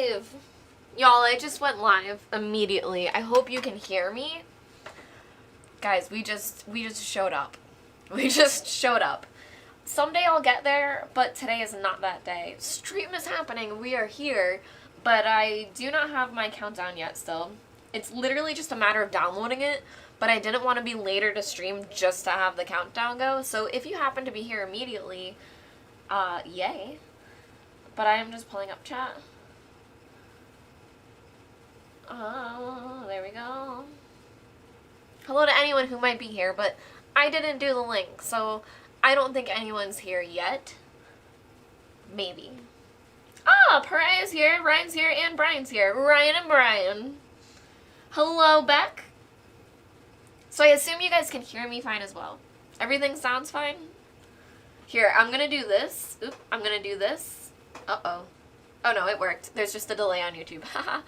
live. Y'all, I just went live immediately. I hope you can hear me. Guys, we just showed up. We just showed up. Someday I'll get there, but today is not that day. Stream is happening. We are here, but I do not have my countdown yet still. It's literally just a matter of downloading it, but I didn't want to be later to stream just to have the countdown go. So if you happen to be here immediately, yay. But I am just pulling up chat. There we go. Hello to anyone who might be here, but I didn't do the link, so I don't think anyone's here yet. Maybe. Ah, Pariah's here, Ryan's here, and Brian's here. Ryan and Brian. Hello, Beck. So I assume you guys can hear me fine as well. Everything sounds fine? Here, I'm gonna do this. Oop, I'm gonna do this. Uh-oh. Oh no, it worked. There's just a delay on YouTube. Haha.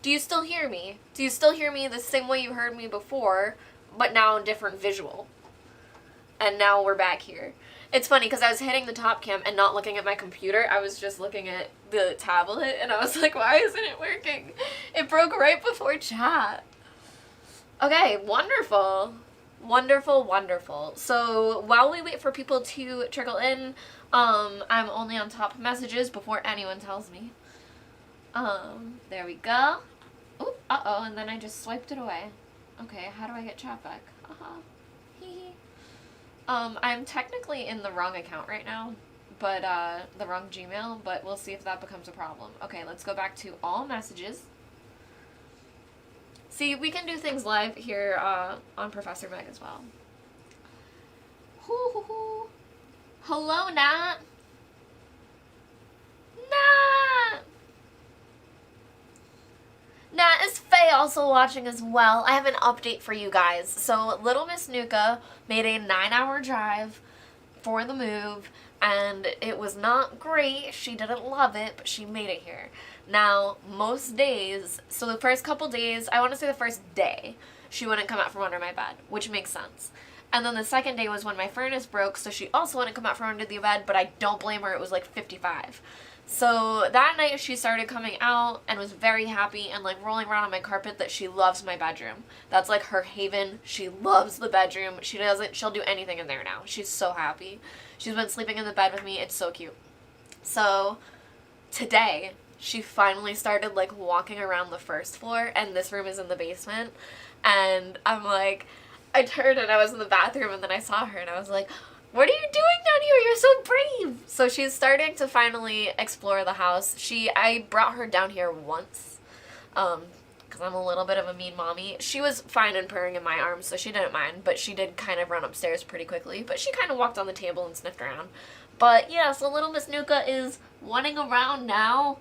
Do you still hear me? Do you still hear me the same way you heard me before, but now in different visual? And now we're back here. It's funny because I was hitting the top cam and not looking at my computer. I was just looking at the tablet and I was like, why isn't it working? It broke right before chat. Okay, wonderful. Wonderful, wonderful. So while we wait for people to trickle in, I'm only on top messages before anyone tells me. There we go. Oop, uh-oh, and then I just swiped it away. Okay, how do I get chat back? Hee. I'm technically in the wrong account right now, but, the wrong Gmail, but we'll see if that becomes a problem. Okay, let's go back to all messages. See, we can do things live here, on Professor Meg as well. Hoo. Hello, Nat. Nat! Nat, is Faye also watching as well? I have an update for you guys. So, Little Miss Nuka made a 9-hour drive for the move, and it was not great. She didn't love it, but she made it here. Now, most days, so the first couple days, I want to say the first day, she wouldn't come out from under my bed, which makes sense. And then the second day was when my furnace broke, so she also wouldn't come out from under the bed, but I don't blame her, it was like 55. So that night she started coming out and was very happy and like rolling around on my carpet that she loves my bedroom. That's like her haven. She loves the bedroom. She'll do anything in there now. She's so happy. She's been sleeping in the bed with me. It's so cute. So today she finally started like walking around the first floor, and this room is in the basement. And I'm like, I turned and I was in the bathroom and then I saw her and I was like, what are you doing down here? You're so brave. So she's starting to finally explore the house. I brought her down here once, because I'm a little bit of a mean mommy. She was fine and purring in my arms, so she didn't mind, but she did kind of run upstairs pretty quickly. But she kind of walked on the table and sniffed around. But yeah, so little Miss Nuka is running around now.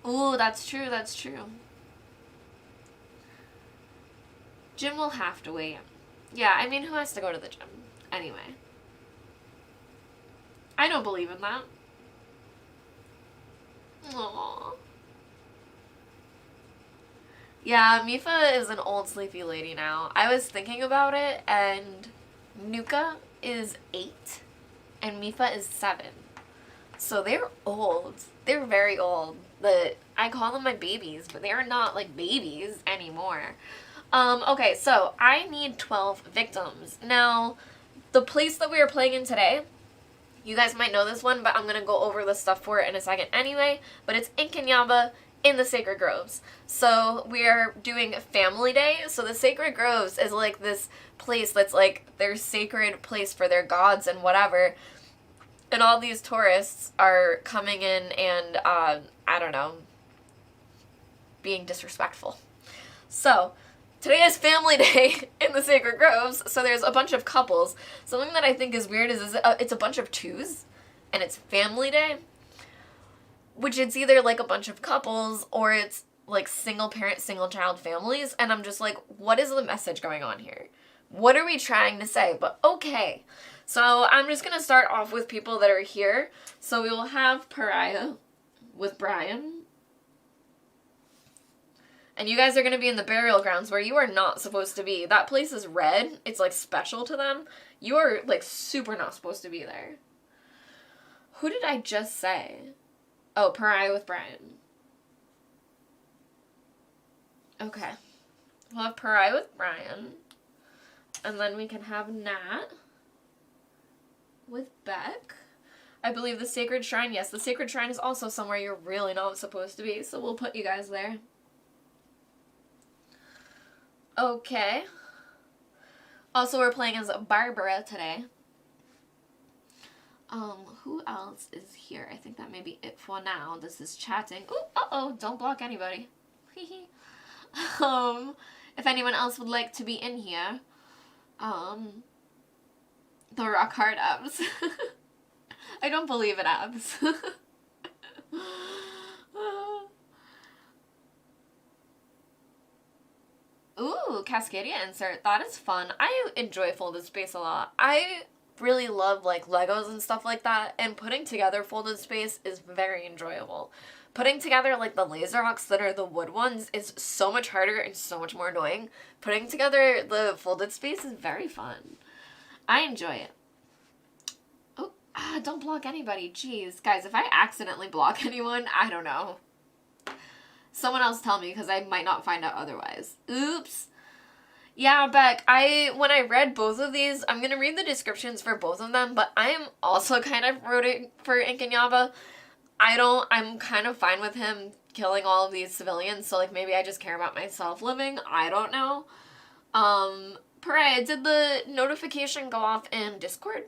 Ooh, that's true, that's true. Gym will have to wait. Yeah, I mean, who has to go to the gym? Anyway. I don't believe in that. Aww. Yeah, Mifa is an old sleepy lady now. I was thinking about it, and Nuka is 8, and Mifa is 7. So they're old. They're very old. I call them my babies, but they are not, like, babies anymore. Okay, so I need 12 victims. Now, the place that we are playing in today, you guys might know this one, but I'm gonna go over the stuff for it in a second anyway, but it's Inkanyamba in the Sacred Groves. So we are doing Family Day. So the Sacred Groves is like this place that's like their sacred place for their gods and whatever. And all these tourists are coming in and, I don't know, being disrespectful. So today is Family Day in the Sacred Groves, so there's a bunch of couples. Something that I think is weird is it's a bunch of twos, and it's Family Day, which it's either like a bunch of couples or it's like single parent, single child families, and I'm just like, what is the message going on here? What are we trying to say? But okay, so I'm just going to start off with people that are here. So we will have Pariah with Brian. And you guys are going to be in the burial grounds where you are not supposed to be. That place is red. It's, like, special to them. You are, like, super not supposed to be there. Who did I just say? Oh, Pariah with Brian. Okay. We'll have Pariah with Brian. And then we can have Nat with Beck. I believe the Sacred Shrine. Yes, the Sacred Shrine is also somewhere you're really not supposed to be. So we'll put you guys there. Okay. Also, we're playing as Barbara today. Who else is here? I think that may be it for now. This is chatting. Ooh, uh-oh, don't block anybody. If anyone else would like to be in here, the rock hard abs. I don't believe in abs. Ooh, Cascadia insert. That is fun. I enjoy folded space a lot. I really love, like, Legos and stuff like that, and putting together folded space is very enjoyable. Putting together, like, the laser hawks that are the wood ones is so much harder and so much more annoying. Putting together the folded space is very fun. I enjoy it. Oh, don't block anybody. Jeez. Guys, if I accidentally block anyone, I don't know. Someone else tell me, because I might not find out otherwise. Oops. Yeah, Beck, when I read both of these, I'm going to read the descriptions for both of them, but I am also kind of rooting for Inkanyamba. I'm kind of fine with him killing all of these civilians, so, like, maybe I just care about myself living. I don't know. Pariah, did the notification go off in Discord?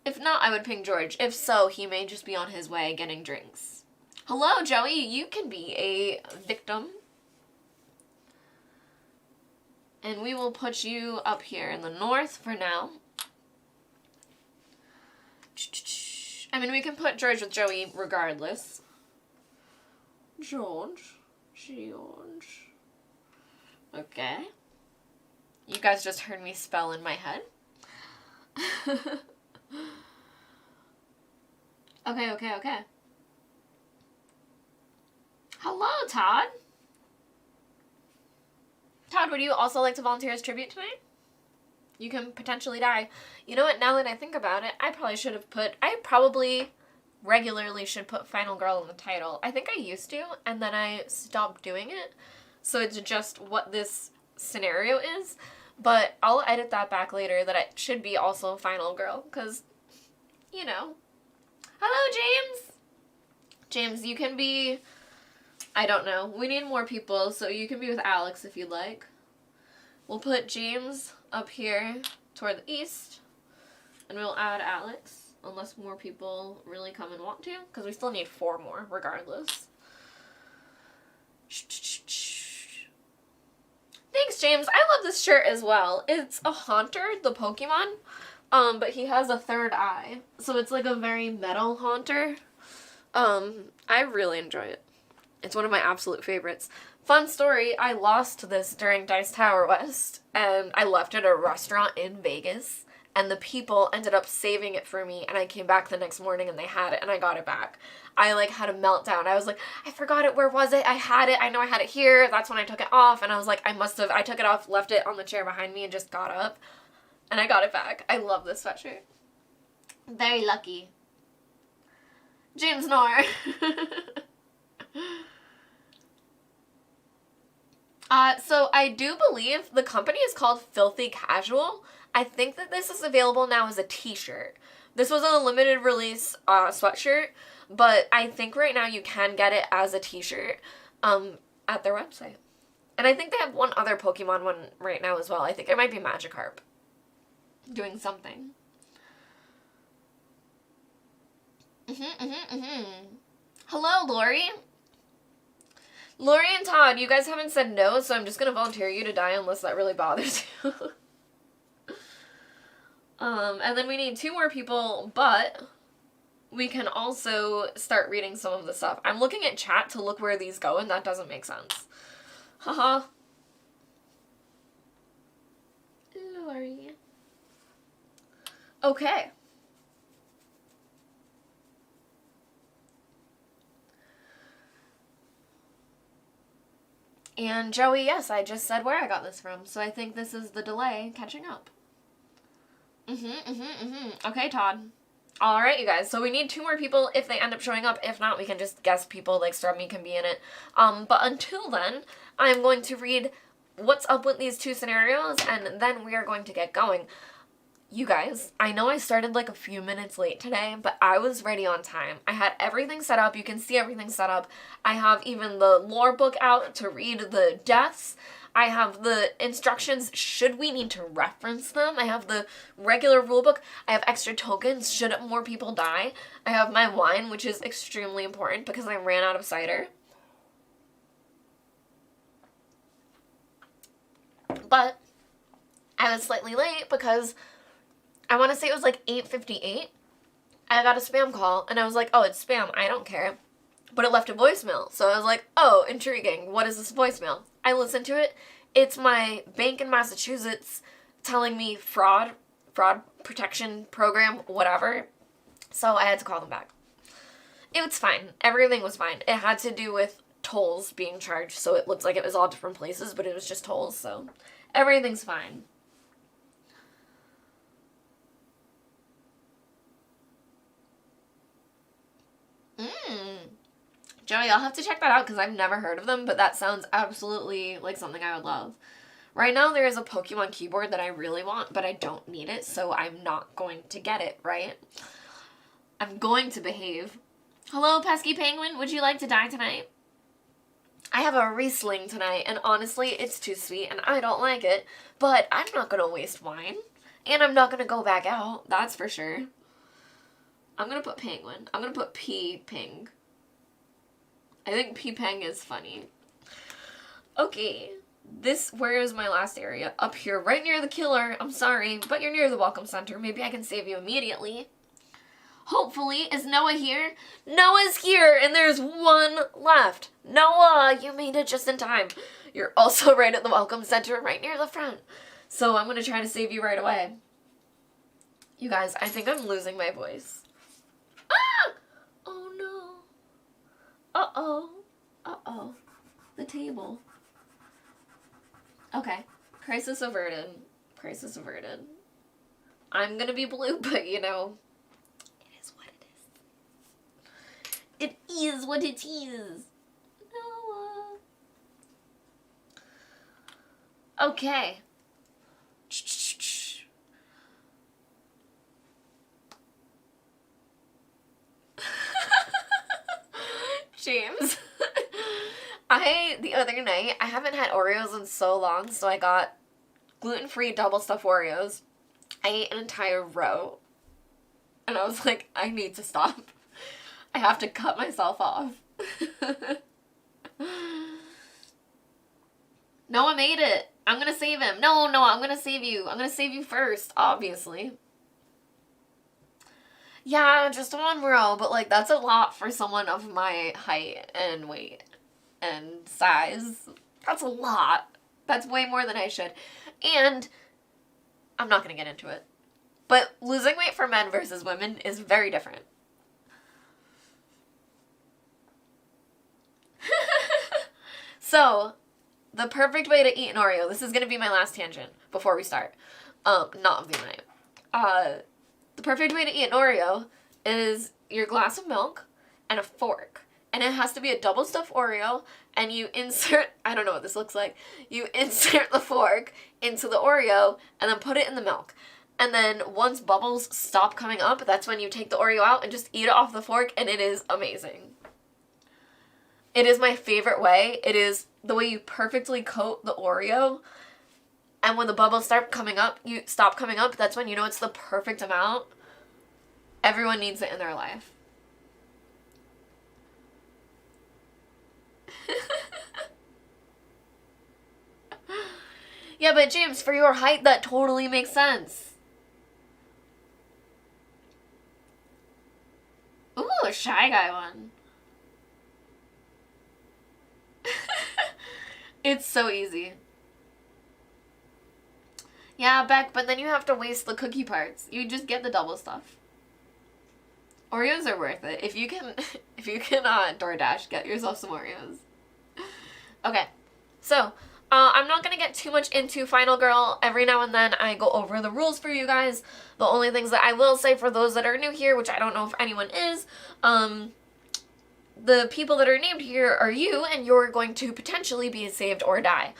If not, I would ping George. If so, he may just be on his way getting drinks. Hello, Joey. You can be a victim. And we will put you up here in the north for now. I mean, we can put George with Joey regardless. George. Okay. You guys just heard me spell in my head. Okay. Hello, Todd. Todd, would you also like to volunteer as tribute tonight? You can potentially die. You know what, now that I think about it, I probably regularly should put Final Girl in the title. I think I used to, and then I stopped doing it. So it's just what this scenario is. But I'll edit that back later that it should be also Final Girl, because, you know. Hello, James! James, you can be... I don't know. We need more people, so you can be with Alex if you'd like. We'll put James up here toward the east, and we'll add Alex, unless more people really come and want to, because we still need 4 more, regardless. Thanks, James. I love this shirt as well. It's a Haunter, the Pokemon, but he has a third eye, so it's like a very metal Haunter. I really enjoy it. It's one of my absolute favorites. Fun story, I lost this during Dice Tower West, and I left it at a restaurant in Vegas, and the people ended up saving it for me, and I came back the next morning and they had it, and I got it back. I, like, had a meltdown. I was like, I forgot it, where was it? I had it, I know I had it here, that's when I took it off, and I was like, I took it off, left it on the chair behind me, and just got up, and I got it back. I love this sweatshirt. Very lucky. James Knorr. So I do believe the company is called Filthy Casual. I think that this is available now as a t-shirt. This was a limited release sweatshirt, but I think right now you can get it as a t-shirt at their website. And I think they have one other Pokemon one right now as well. I think it might be Magikarp doing something. Hello, Lori. Lori and Todd, you guys haven't said no, so I'm just going to volunteer you to die unless that really bothers you. And then we need 2 more people, but we can also start reading some of the stuff. I'm looking at chat to look where these go, and that doesn't make sense. Haha. Lori. Okay. And Joey, yes, I just said where I got this from, so I think this is the delay catching up. Okay, Todd. Alright, you guys, so we need 2 more people if they end up showing up. If not, we can just guess people, like Stormy can be in it. But until then, I'm going to read what's up with these 2 scenarios, and then we are going to get going. You guys, I know I started like a few minutes late today, but I was ready on time. I had everything set up. You can see everything set up. I have even the lore book out to read the deaths. I have the instructions should we need to reference them. I have the regular rulebook. I have extra tokens should more people die. I have my wine, which is extremely important because I ran out of cider. But I was slightly late because I want to say it was like 8:58. I got a spam call and I was like, oh, it's spam. I don't care. But it left a voicemail. So I was like, oh, intriguing. What is this voicemail? I listened to it. It's my bank in Massachusetts telling me fraud protection program, whatever. So I had to call them back. It was fine. Everything was fine. It had to do with tolls being charged. So it looked like it was all different places, but it was just tolls. So everything's fine. Joey, I'll have to check that out because I've never heard of them, but that sounds absolutely like something I would love. Right now there is a Pokemon keyboard that I really want, but I don't need it, so I'm not going to get it, right? I'm going to behave. Hello, pesky penguin. Would you like to die tonight? I have a Riesling tonight, and honestly, it's too sweet, and I don't like it, but I'm not going to waste wine, and I'm not going to go back out, that's for sure. I'm going to put penguin. I'm going to put P-ping. I think P-peng is funny. Okay, where is my last area? Up here, right near the killer. I'm sorry, but you're near the welcome center. Maybe I can save you immediately. Hopefully. Is Noah here? Noah's here, and there's 1 left. Noah, you made it just in time. You're also right at the welcome center, right near the front. So I'm going to try to save you right away. You guys, I think I'm losing my voice. Ah! Oh, no. Uh-oh. Uh-oh. The table. Okay. Crisis averted. Crisis averted. I'm gonna be blue, but you know, it is what it is. It is what it is. Noah. Okay. James. The other night, I haven't had Oreos in so long, so I got gluten-free double stuffed Oreos. I ate an entire row. And I was like, I need to stop. I have to cut myself off. Noah made it. I'm gonna save him. No, I'm gonna save you. I'm gonna save you first, obviously. Yeah, just 1 row, but like that's a lot for someone of my height and weight and size. That's a lot. That's way more than I should. And I'm not going to get into it. But losing weight for men versus women is very different. So, the perfect way to eat an Oreo. This is going to be my last tangent before we start. Not of the night. The perfect way to eat an Oreo is your glass of milk and a fork. And it has to be a double stuffed Oreo, and you insert, I don't know what this looks like, you insert the fork into the Oreo and then put it in the milk. And then once bubbles stop coming up, that's when you take the Oreo out and just eat it off the fork, and it is amazing. It is my favorite way. It is the way you perfectly coat the Oreo, and when the bubbles stop coming up, that's when you know it's the perfect amount. Everyone needs it in their life. Yeah, but James, for your height, that totally makes sense. Ooh, a Shy Guy one. It's so easy. Yeah, Beck, but then you have to waste the cookie parts. You just get the double stuff. Oreos are worth it. If you can DoorDash, get yourself some Oreos. Okay. So, I'm not going to get too much into Final Girl. Every now and then I go over the rules for you guys. The only things that I will say for those that are new here, which I don't know if anyone is, the people that are named here are you, and you're going to potentially be saved or die.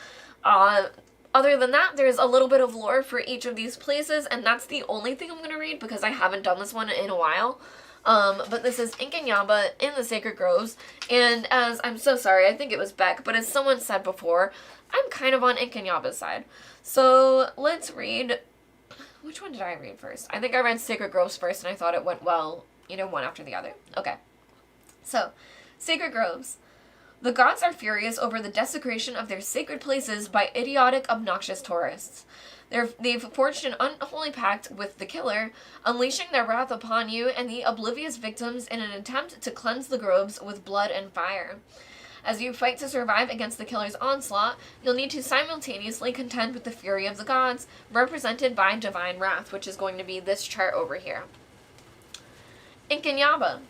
Other than that, there's a little bit of lore for each of these places, and that's the only thing I'm going to read because I haven't done this one in a while. But this is Inkanyamba in the Sacred Groves, and as, I'm so sorry, I think it was Beck, but as someone said before, I'm kind of on Inkanyamba's side. So, let's read, which one did I read first? I think I read Sacred Groves first, and I thought it went well, you know, one after the other. Okay. So, Sacred Groves. The gods are furious over the desecration of their sacred places by idiotic, obnoxious tourists. They've forged an unholy pact with the killer, unleashing their wrath upon you and the oblivious victims in an attempt to cleanse the groves with blood and fire. As you fight to survive against the killer's onslaught, you'll need to simultaneously contend with the fury of the gods, represented by divine wrath, which is going to be this chart over here. Inkanyamba.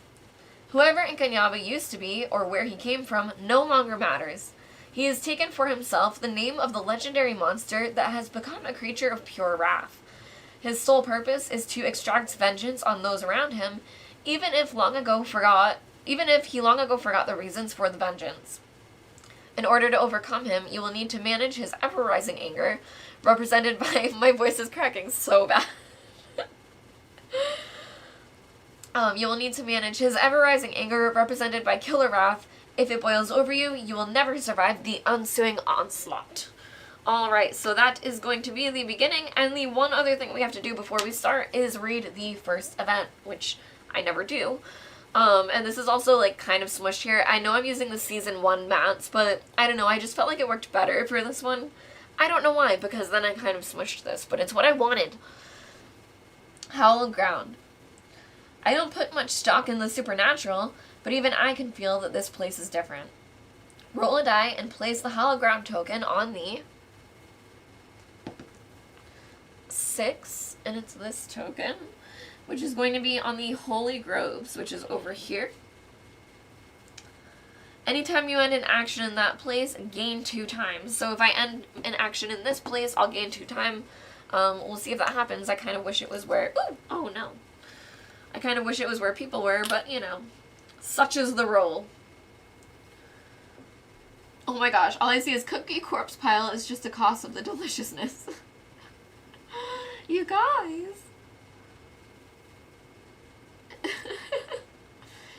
Whoever Inkanyamba used to be, or where he came from, no longer matters. He has taken for himself the name of the legendary monster that has become a creature of pure wrath. His sole purpose is to extract vengeance on those around him, even if he long ago forgot the reasons for the vengeance. In order to overcome him, you will need to manage his ever-rising anger, represented by... My voice is cracking so bad. You will need to manage his ever-rising anger, represented by killer wrath. If it boils over you, you will never survive the ensuing onslaught. Alright, so that is going to be the beginning, and the one other thing we have to do before we start is read the first event, which I never do. And this is also, like, kind of smushed here. I know I'm using the Season 1 mats, but I don't know, I just felt like it worked better for this one. I don't know why, because then I kind of smushed this, but it's what I wanted. Hallowed Ground. I don't put much stock in the supernatural, but even I can feel that this place is different. Roll a die and place the Hallowed Ground token on the 6, and it's this token, which is going to be on the Holy Groves, which is over here. Anytime you end an action in that place, gain 2 times. So if I end an action in this place, I'll gain 2 times. We'll see if that happens. I kind of wish it was where... Ooh, oh no. I kind of wish it was where people were, but, you know, such is the role. Oh my gosh, all I see is cookie corpse pile is just a cost of the deliciousness. You guys.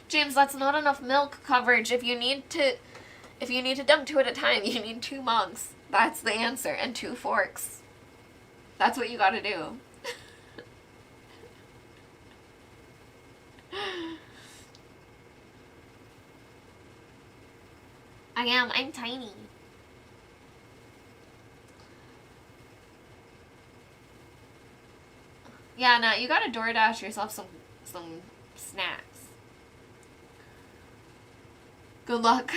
James, that's not enough milk coverage. If you need to dump 2 at a time, you need 2 mugs. That's the answer, and 2 forks. That's what you gotta do. I'm tiny. Yeah, no, you gotta DoorDash yourself some snacks. Good luck.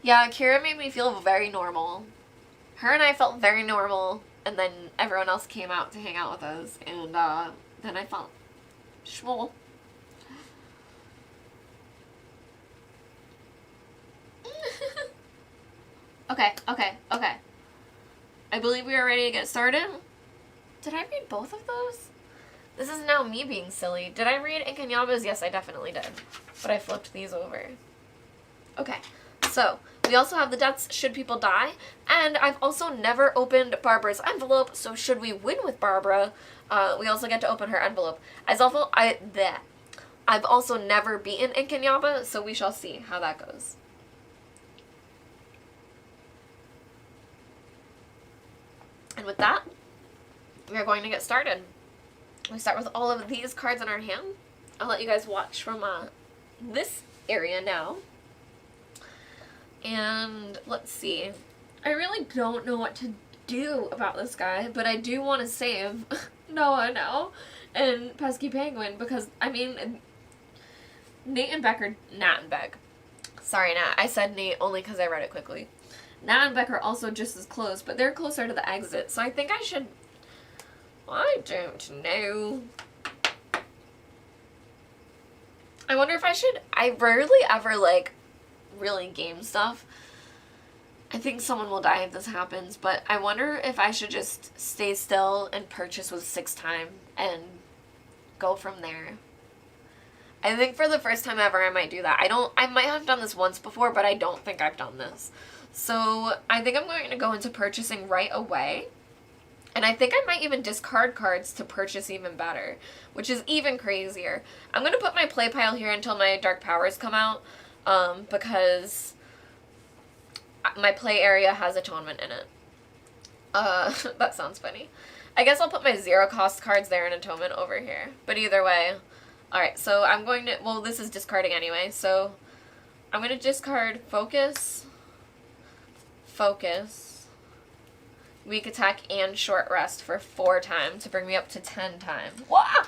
Yeah, Kira made me feel very normal. Her and I felt very normal, and then everyone else came out to hang out with us, and then I felt schmoll. Okay. I believe we are ready to get started. Did I read both of those? This is now me being silly. Did I read Inkanyamba's? Yes, I definitely did. But I flipped these over. Okay, so we also have the deaths should people die, and I've also never opened Barbara's envelope, so should we win with Barbara, we also get to open her envelope. I've also never beaten Inkanyamba, so we shall see how that goes. And with that, we are going to get started. We start with all of these cards in our hand. I'll let you guys watch from this area now. And let's see. I really don't know what to do about this guy, but I do want to save Noah now and Pesky Penguin because, I mean, Nat and Beck. Sorry, Nat. I said Nate only because I read it quickly. Nat and Beck are also just as close, but they're closer to the exit, so I think I should I don't know. I wonder if I should... I rarely ever, like, really game stuff. I think someone will die if this happens, but I wonder if I should just stay still and purchase with 6 time and go from there. I think for the first time ever I might do that. I might have done this once before, but I don't think I've done this. So I think I'm going to go into purchasing right away. And I think I might even discard cards to purchase even better, which is even crazier. I'm going to put my play pile here until my Dark Powers come out, because my play area has Atonement in it. That sounds funny. I guess I'll put my 0 cost cards there and Atonement over here. But either way... Alright, so I'm going to... Well, this is discarding anyway, so... I'm going to discard Focus... Weak Attack, and Short Rest for 4 times to bring me up to 10 times. Wah!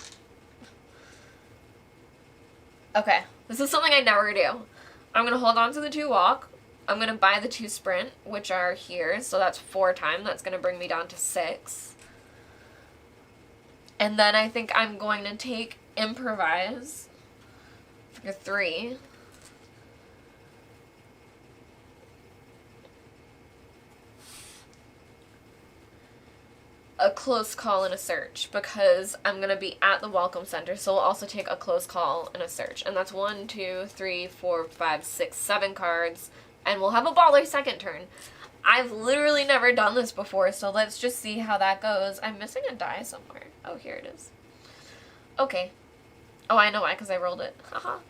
Okay, this is something I never do. I'm going to hold on to the 2 Walk. I'm going to buy the 2 Sprint, which are here, so that's 4 times. That's going to bring me down to 6. And then I think I'm going to take Improvise for 3. A Close Call and a Search, because I'm going to be at the Welcome Center, so we'll also take a Close Call and a Search. And that's 1, 2, 3, 4, 5, 6, 7 cards, and we'll have a baller second turn. I've literally never done this before, so let's just see how that goes. I'm missing a die somewhere. Oh, here it is. Okay. Oh, I know why, because I rolled it. Haha.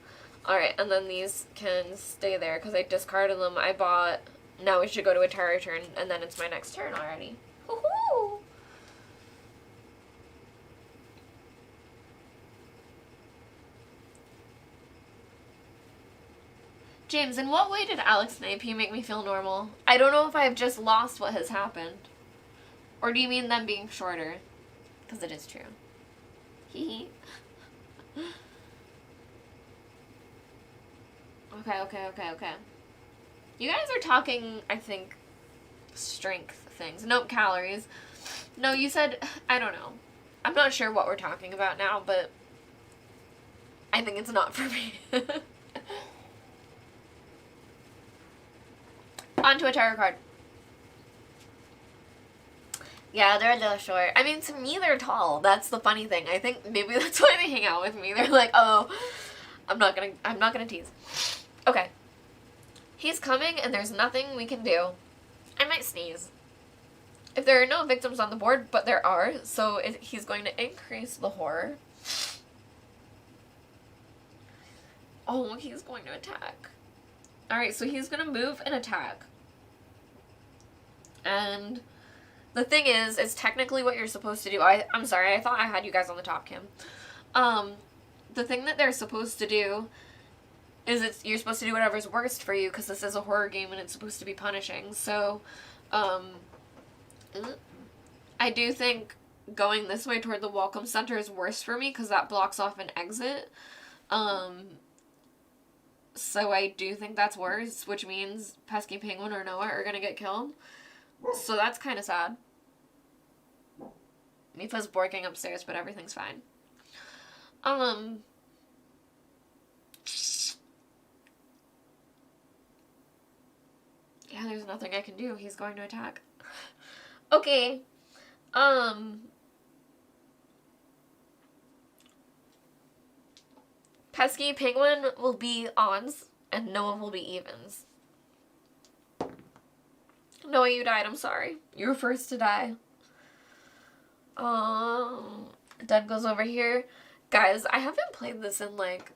Alright, and then these can stay there, because I discarded them. I bought... Now we should go to a terror turn, and then it's my next turn already. Woohoo! James, in what way did Alex and AP make me feel normal? I don't know if I've just lost what has happened. Or do you mean them being shorter? Because it is true. Hee hee. Okay. You guys are talking, I think, strength things. Nope, calories. No, you said, I don't know. I'm not sure what we're talking about now, but I think it's not for me. Onto a tarot card. Yeah, they're a little short. I mean, to me, they're tall. That's the funny thing. I think maybe that's why they hang out with me. They're like, oh, I'm not gonna tease. Okay. He's coming, and there's nothing we can do. I might sneeze. If there are no victims on the board, but there are, so he's going to increase the horror. Oh, he's going to attack. Alright, so he's going to move and attack. And the thing is, it's technically what you're supposed to do. I'm sorry, I thought I had you guys on the top cam. The thing that they're supposed to do is you're supposed to do whatever's worst for you, because this is a horror game and it's supposed to be punishing. So, I do think going this way toward the Welcome Center is worse for me, because that blocks off an exit. So I do think that's worse, which means Pesky Penguin or Noah are gonna get killed. So that's kind of sad. Mifa's borking upstairs, but everything's fine. Yeah, there's nothing I can do. He's going to attack. Okay. Pesky Penguin will be odds, and Noah will be evens. Noah, you died. I'm sorry. You were first to die. Dead goes over here. Guys, I haven't played this in, like,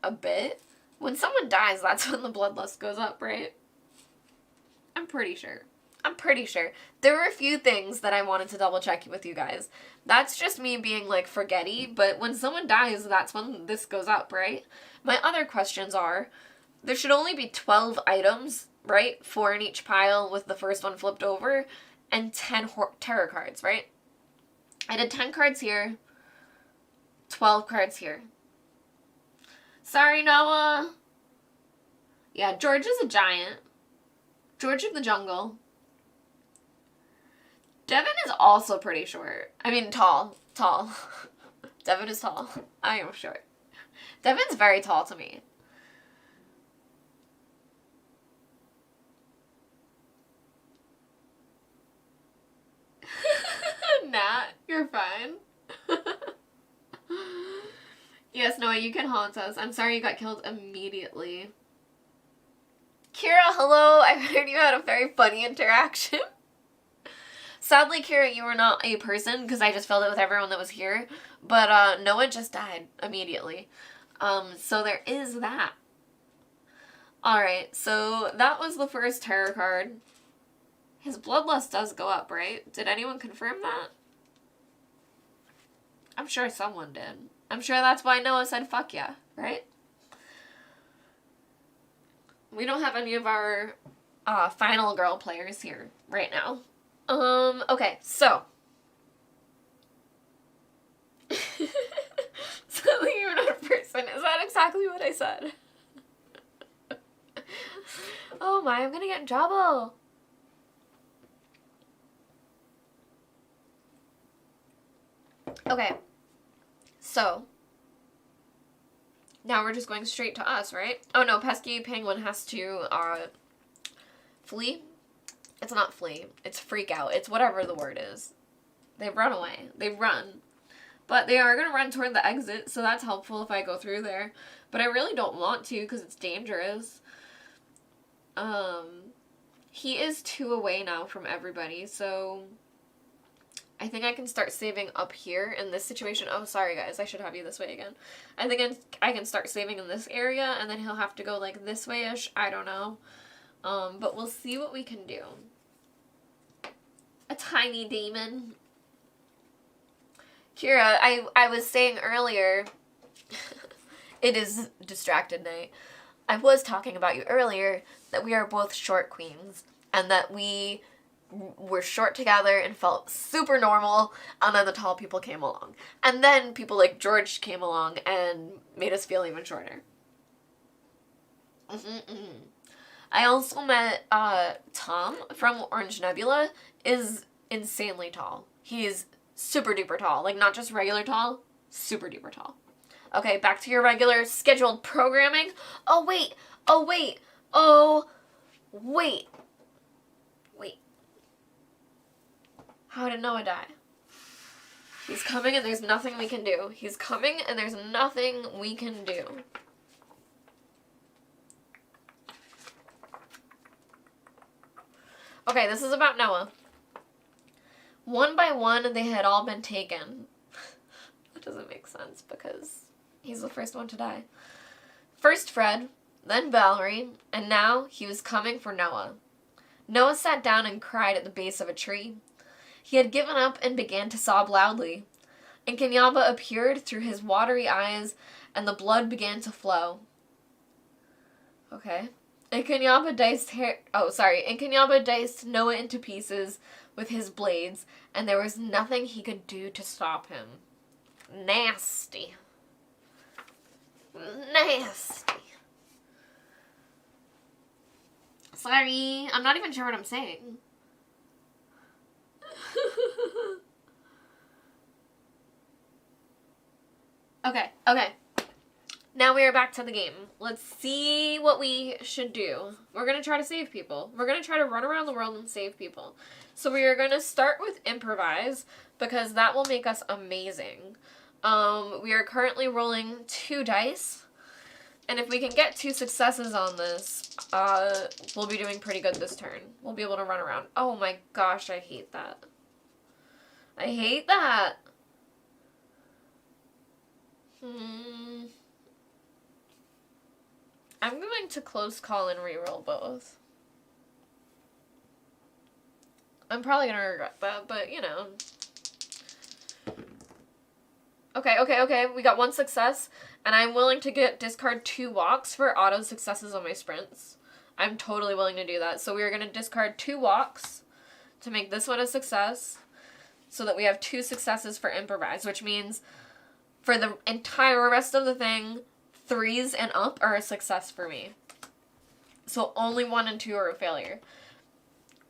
a bit. When someone dies, that's when the bloodlust goes up, right? I'm pretty sure. There were a few things that I wanted to double check with you guys. That's just me being, like, forgetty, but when someone dies, that's when this goes up, right? My other questions are, there should only be 12 items, right? 4 in each pile with the first one flipped over, and 10 tarot cards, right? I did 10 cards here, 12 cards here. Sorry, Noah. Yeah, George is a giant. George of the Jungle. Devin is also pretty short. I mean, tall. Tall. Devin is tall. I am short. Devin's very tall to me. Nat, you're fine. Yes, Noah, you can haunt us. I'm sorry you got killed immediately. Kira, hello. I heard you had a very funny interaction. Sadly, Kira, you were not a person because I just filled it with everyone that was here. But Noah just died immediately. So there is that. Alright, so that was the first tarot card. His bloodlust does go up, right? Did anyone confirm that? I'm sure someone did. I'm sure that's why Noah said fuck yeah, right? We don't have any of our final girl players here right now. Okay, so. Sadly, you're not a person. Is that exactly what I said? Oh my, I'm gonna get in trouble. Okay. So. Now we're just going straight to us, right? Oh no, Pesky Penguin has to, flee? It's not flee. It's freak out. It's whatever the word is. They run away. They run. But they are going to run toward the exit, so that's helpful if I go through there. But I really don't want to because it's dangerous. He is 2 away now from everybody, so I think I can start saving up here in this situation. Oh, sorry guys, I should have you this way again. I think I can start saving in this area, and then he'll have to go like this way-ish. I don't know. But we'll see what we can do. A tiny demon. Kira, I was saying earlier, it is distracted night. I was talking about you earlier that we are both short queens and that we were short together and felt super normal, and then the tall people came along. And then people like George came along and made us feel even shorter. I also met Tom from Orange Nebula is insanely tall. He's super duper tall. Like, not just regular tall, super duper tall. Okay, back to your regular scheduled programming. Oh, wait. Oh, wait. Oh, wait. Wait. How did Noah die? He's coming and there's nothing we can do. He's coming and there's nothing we can do. Okay, this is about Noah. One by one, they had all been taken. That doesn't make sense because he's the first one to die. First Fred, then Valerie, and now he was coming for Noah. Noah sat down and cried at the base of a tree. He had given up and began to sob loudly. Inkanyamba appeared through his watery eyes, and the blood began to flow. Okay. Inkanyamba diced Noah into pieces with his blades, and there was nothing he could do to stop him. Nasty. Nasty. Sorry, I'm not even sure what I'm saying. Okay. Now we are back to the game. Let's see what we should do. We're going to try to save people. We're going to try to run around the world and save people. So we are going to start with improvise because that will make us amazing. We are currently rolling 2 dice. And if we can get 2 successes on this, we'll be doing pretty good this turn. We'll be able to run around. Oh my gosh, I hate that. I hate that. I'm going to close call and reroll both. I'm probably going to regret that, but you know. Okay. We got 1 success, and I'm willing to discard 2 walks for auto successes on my sprints. I'm totally willing to do that. So we are going to discard 2 walks to make this one a success, so that we have 2 successes for improvise, which means for the entire rest of the thing, 3s and up are a success for me. So only 1 and 2 are a failure.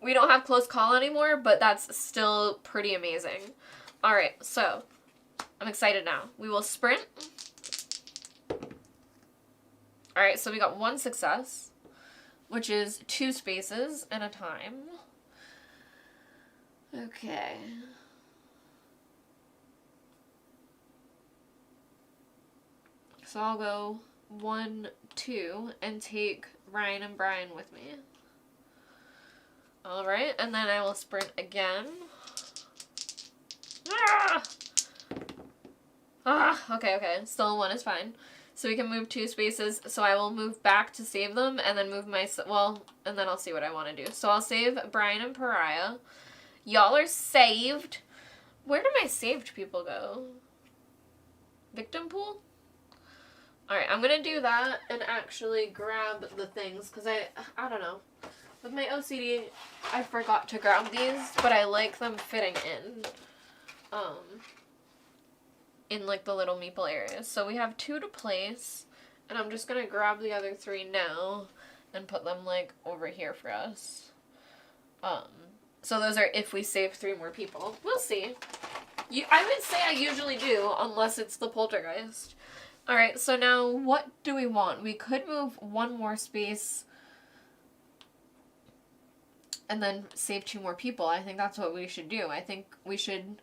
We don't have close call anymore, but that's still pretty amazing. Alright, so I'm excited now. We will sprint. Alright, so we got 1 success, which is 2 spaces and a time. Okay. So I'll go 1, 2, and take Ryan and Brian with me. Alright, and then I will sprint again. Okay. Still 1 is fine. So we can move 2 spaces. So I will move back to save them, and then move and then I'll see what I want to do. So I'll save Brian and Pariah. Y'all are saved. Where did my saved people go? Victim pool? Alright, I'm gonna do that and actually grab the things, because I don't know. With my OCD, I forgot to grab these, but I like them fitting in like the little meeple areas. So we have 2 to place, and I'm just gonna grab the other 3 now and put them like over here for us. So those are if we save 3 more people. We'll see. I would say I usually do, unless it's the poltergeist. Alright, so now what do we want? We could move 1 more space and then save 2 more people. I think that's what we should do. I think we should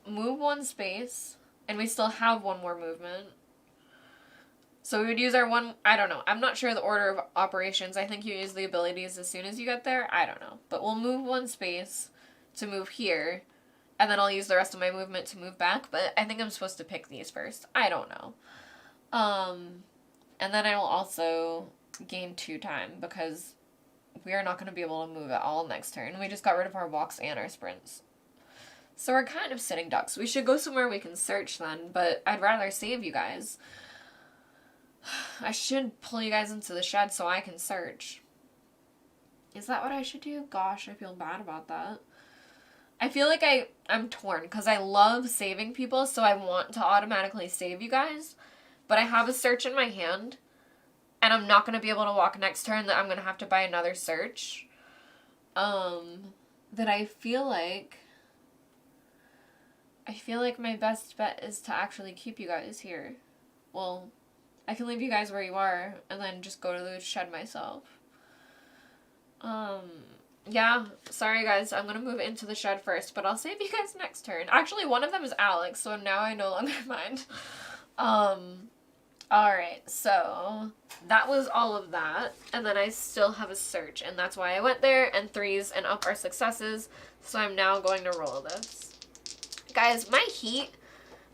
move 1 space, and we still have 1 more movement. So we would use our 1, I don't know. I'm not sure the order of operations. I think you use the abilities as soon as you get there. I don't know. But we'll move 1 space to move here, and then I'll use the rest of my movement to move back. But I think I'm supposed to pick these first. I don't know. And then I will also gain 2 time, because we are not going to be able to move at all next turn. We just got rid of our walks and our sprints. So we're kind of sitting ducks. We should go somewhere we can search then, but I'd rather save you guys. I should pull you guys into the shed so I can search. Is that what I should do? Gosh, I feel bad about that. I feel like I'm torn, because I love saving people, so I want to automatically save you guys, but I have a search in my hand, and I'm not going to be able to walk next turn, that I'm going to have to buy another search. That I feel like my best bet is to actually keep you guys here. Well, I can leave you guys where you are, and then just go to the shed myself. Yeah, sorry guys, I'm gonna move into the shed first, but I'll save you guys next turn. Actually, one of them is Alex, so now I no longer mind. Alright, so that was all of that, and then I still have a search, and that's why I went there, and 3s and up are successes, so I'm now going to roll this. Guys, my heat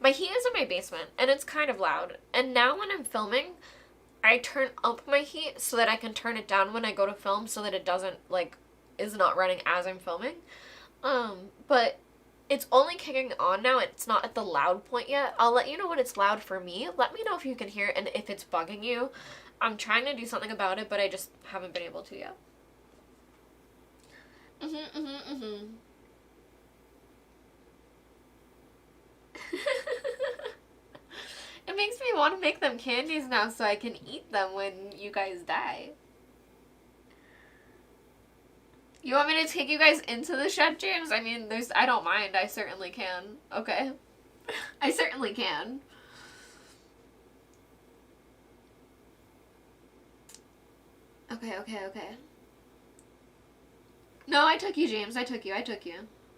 is in my basement, and it's kind of loud, and now when I'm filming, I turn up my heat so that I can turn it down when I go to film, so that it doesn't, is not running as I'm filming. But it's only kicking on now. It's not at the loud point yet. I'll let you know when it's loud for me. Let me know if you can hear it and if it's bugging you. I'm trying to do something about it, but I just haven't been able to yet. It makes me want to make them candies now so I can eat them when you guys die. You want me to take you guys into the shed, James? I mean, I don't mind. I certainly can. Okay. I certainly can. Okay. No, I took you, James. I took you. I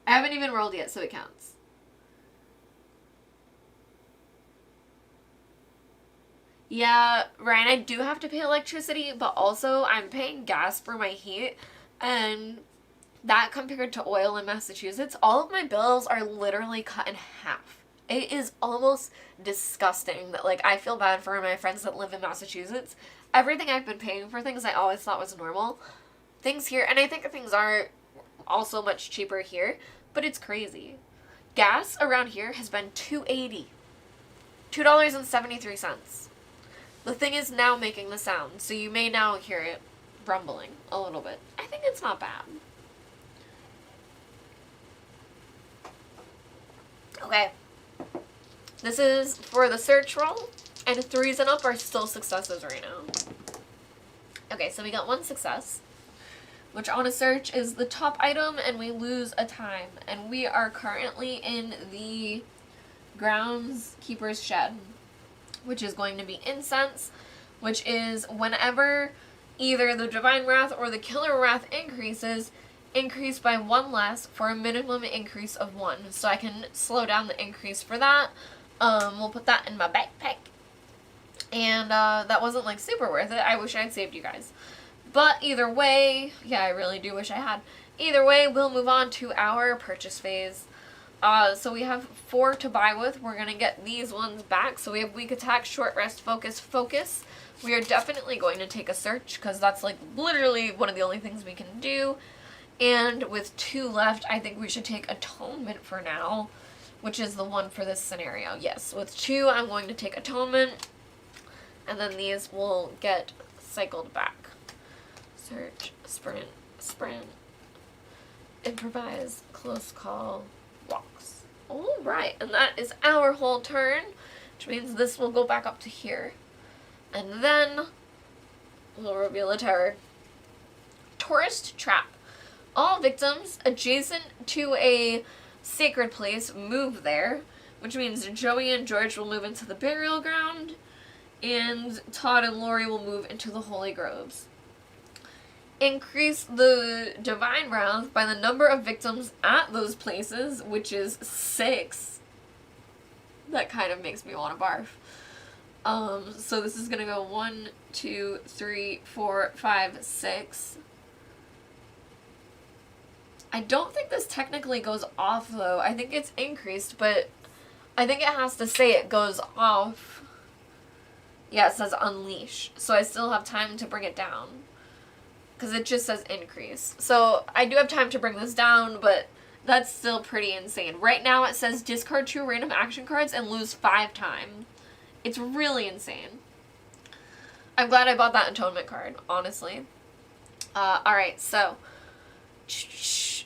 haven't even rolled yet, so it counts. Yeah, Ryan, I do have to pay electricity, but also I'm paying gas for my heat, and that compared to oil in Massachusetts, all of my bills are literally cut in half. It is almost disgusting that, I feel bad for my friends that live in Massachusetts. Everything I've been paying for things I always thought was normal. Things here, and I think things are also much cheaper here, but it's crazy. Gas around here has been $2.80. $2.73. The thing is now making the sound, so you may now hear it rumbling a little bit. I think it's not bad. Okay. This is for the search roll, and 3s and up are still successes right now. Okay, so we got 1 success. which on a search is the top item, and we lose a time. And we are currently in the groundskeeper's shed, which is going to be incense, which is whenever either the divine wrath or the killer wrath increases, increase by 1 less for a minimum increase of 1. So I can slow down the increase for that. We'll put that in my backpack. And that wasn't like super worth it. I wish I had saved you guys. But either way, yeah, I really do wish I had. Either way, we'll move on to our purchase phase. So we have 4 to buy with. We're going to get these ones back. So we have weak attack, short rest, focus, focus. We are definitely going to take a search because that's like literally one of the only things we can do. And with 2 left, I think we should take atonement for now, which is the one for this scenario. Yes, with 2, I'm going to take atonement. And then these will get cycled back. Search, sprint, sprint, improvise, close call, walks. Alright, and that is our whole turn, which means this will go back up to here. And then we'll reveal a terror. Tourist trap. All victims adjacent to a sacred place move there, which means Joey and George will move into the burial ground, and Todd and Lori will move into the holy groves. Increase the divine wrath by the number of victims at those places, which is 6. That kind of makes me want to barf. So this is gonna go 1, 2, 3, 4, 5, 6. I don't think this technically goes off though. I think it's increased, but I think it has to say it goes off. Yeah, it says unleash. So I still have time to bring it down. Because it just says increase. So I do have time to bring this down, but that's still pretty insane. Right now it says discard 2 random action cards and lose 5 times. It's really insane. I'm glad I bought that atonement card, honestly. Alright, so.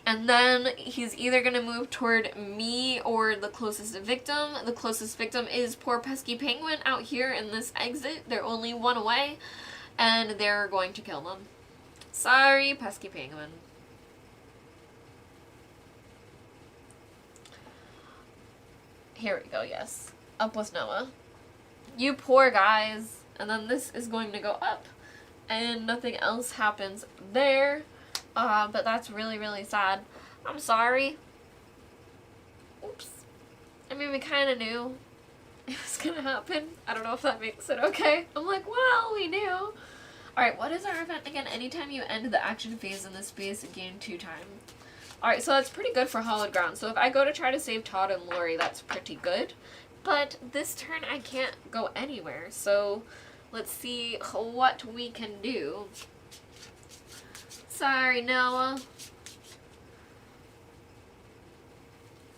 And then he's either going to move toward me or the closest victim. The closest victim is poor pesky penguin out here in this exit. They're only 1 away. And they're going to kill them. Sorry, pesky penguin. Here we go, yes. Up with Noah. You poor guys. And then this is going to go up. And nothing else happens there. But that's really, really sad. I'm sorry. Oops. I mean, we kind of knew it was going to happen. I don't know if that makes it okay. I'm like, well, we knew. Alright, what is our event again? Anytime you end the action phase in this space, gain 2 time. Alright, so that's pretty good for Hallowed Ground. So if I go to try to save Todd and Lori, that's pretty good. But this turn I can't go anywhere. So let's see what we can do. Sorry, Noah.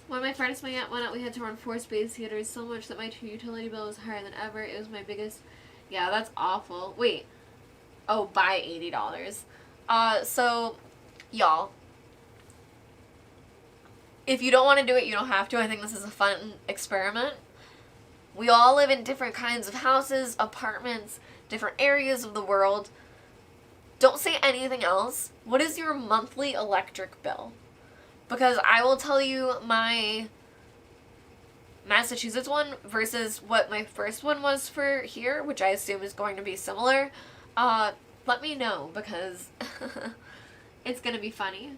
When my furnace went out, we had to run 4 space heaters so much that my utility bill was higher than ever. It was my biggest... Yeah, that's awful. Wait. Oh, by $80. So, y'all, if you don't want to do it, you don't have to. I think this is a fun experiment. We all live in different kinds of houses, apartments, different areas of the world. Don't say anything else. What is your monthly electric bill? Because I will tell you my Massachusetts one versus what my first one was for here, which I assume is going to be similar. Let me know, because it's gonna be funny.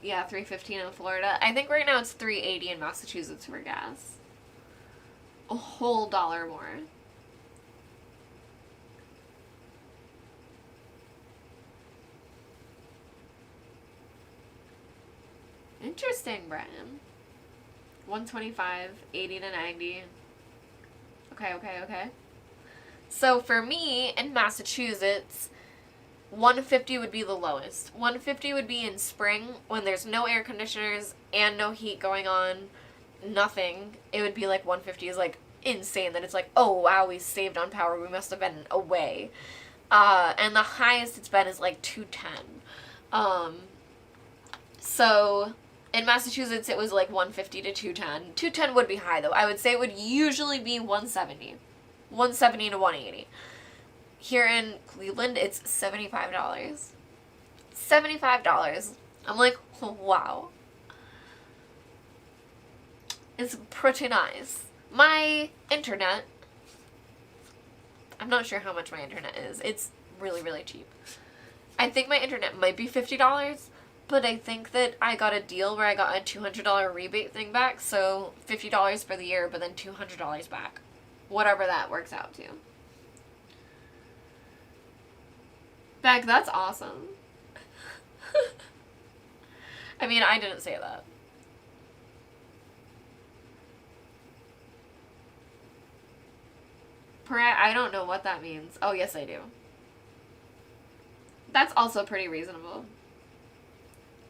Yeah, $3.15 in Florida. I think right now it's $3.80 in Massachusetts for gas. A whole $1 more. Interesting, Brian. 125, 80 to 90. Okay. So for me, in Massachusetts, 150 would be the lowest. 150 would be in spring when there's no air conditioners and no heat going on, nothing. It would be like 150 is like insane that it's like, oh wow, we saved on power. We must have been away. And the highest it's been is like 210. So in Massachusetts, it was like 150 to 210. 210 would be high though. I would say it would usually be 170. $170 to $180. Here in Cleveland, it's $75. $75. I'm like, wow. It's pretty nice. My internet, I'm not sure how much my internet is. It's really, really cheap. I think my internet might be $50, but I think that I got a deal where I got a $200 rebate thing back, so $50 for the year, but then $200 back. Whatever that works out to. Beck, that's awesome. I mean, I didn't say that. I don't know what that means. Oh, yes, I do. That's also pretty reasonable.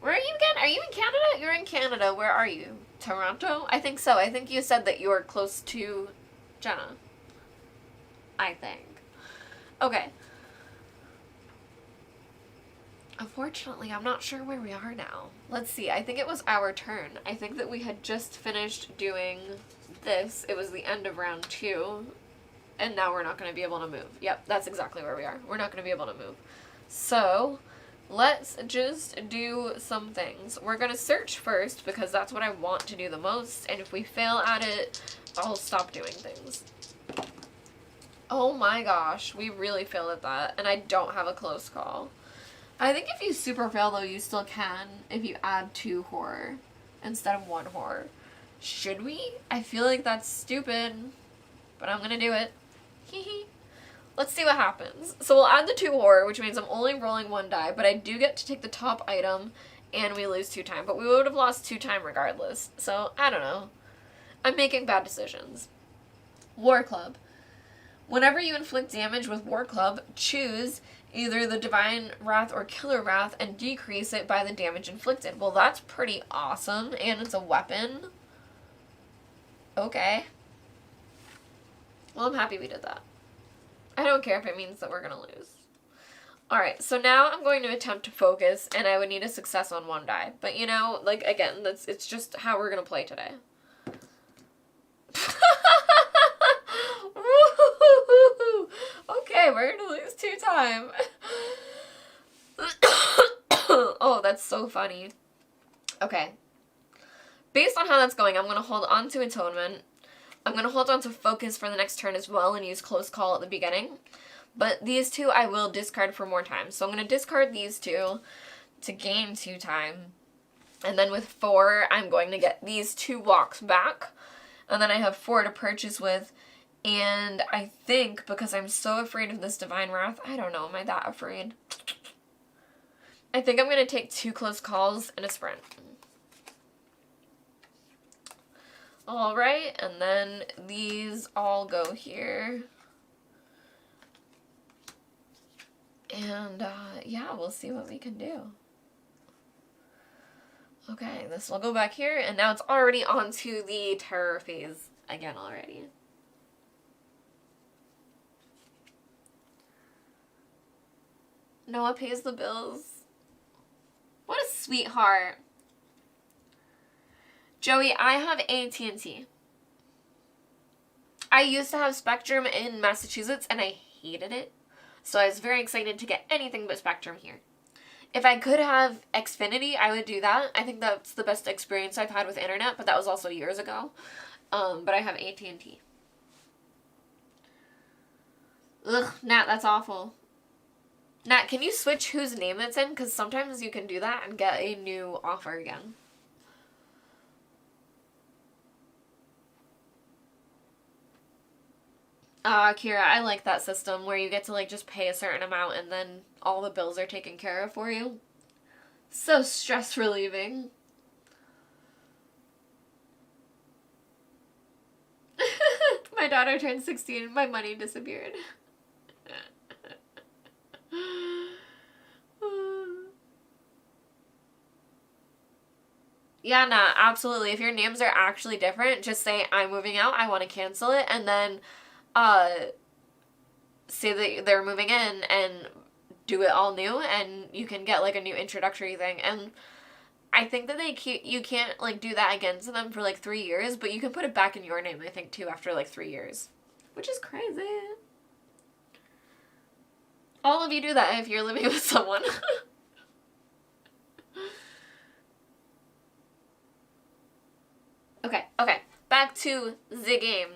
Where are you again? Are you in Canada? You're in Canada. Where are you? Toronto? I think so. I think you said that you were close to Jenna. I think. Okay. Unfortunately, I'm not sure where we are now. Let's see. I think it was our turn. I think that we had just finished doing this. It was the end of round 2. And now we're not going to be able to move. Yep, that's exactly where we are. We're not going to be able to move. So, let's just do some things. We're going to search first because that's what I want to do the most. And if we fail at it, I'll stop doing things. Oh my gosh, we really failed at that. And I don't have a close call. I think if you super fail, though, you still can if you add 2 horror instead of 1 horror. Should we? I feel like that's stupid, but I'm going to do it. Let's see what happens. So we'll add the 2 horror, which means I'm only rolling 1 die, but I do get to take the top item, and we lose 2 time. But we would have lost 2 time regardless. So, I don't know. I'm making bad decisions. War Club. Whenever you inflict damage with War Club, choose either the Divine Wrath or Killer Wrath and decrease it by the damage inflicted. Well, that's pretty awesome, and it's a weapon. Okay. Well, I'm happy we did that. I don't care if it means that we're going to lose. Alright, so now I'm going to attempt to focus, and I would need a success on 1 die. But, you know, like, again, it's just how we're going to play today. Okay, we're going to lose 2 time. Oh, that's so funny. Okay. Based on how that's going, I'm going to hold on to Atonement. I'm going to hold on to Focus for the next turn as well and use Close Call at the beginning. But these 2 I will discard for more time. So I'm going to discard these 2 to gain 2 time. And then with 4, I'm going to get these 2 walks back. And then I have 4 to purchase with. And I think, because I'm so afraid of this Divine Wrath, I don't know, am I that afraid? I think I'm going to take 2 Close Calls and a sprint. Alright, and then these all go here. And, yeah, we'll see what we can do. Okay, this will go back here, and now it's already onto the terror phase again already. Noah pays the bills. What a sweetheart. Joey, I have AT&T. I used to have Spectrum in Massachusetts, and I hated it. So I was very excited to get anything but Spectrum here. If I could have Xfinity, I would do that. I think that's the best experience I've had with internet, but that was also years ago. But I have AT&T. Ugh, Nat, that's awful. Nat, can you switch whose name it's in? Because sometimes you can do that and get a new offer again. Kira, I like that system where you get to, like, just pay a certain amount and then all the bills are taken care of for you. So stress relieving. My daughter turned 16 and my money disappeared. Yeah, nah, absolutely. If your names are actually different, just say, I'm moving out, I want to cancel it, and then say that they're moving in and do it all new, and you can get, like, a new introductory thing. And I think that you can't, like, do that again to them for, like, 3 years, but you can put it back in your name, I think, too, after, like, 3 years. which is crazy. All of you do that if you're living with someone. Okay, back to the game.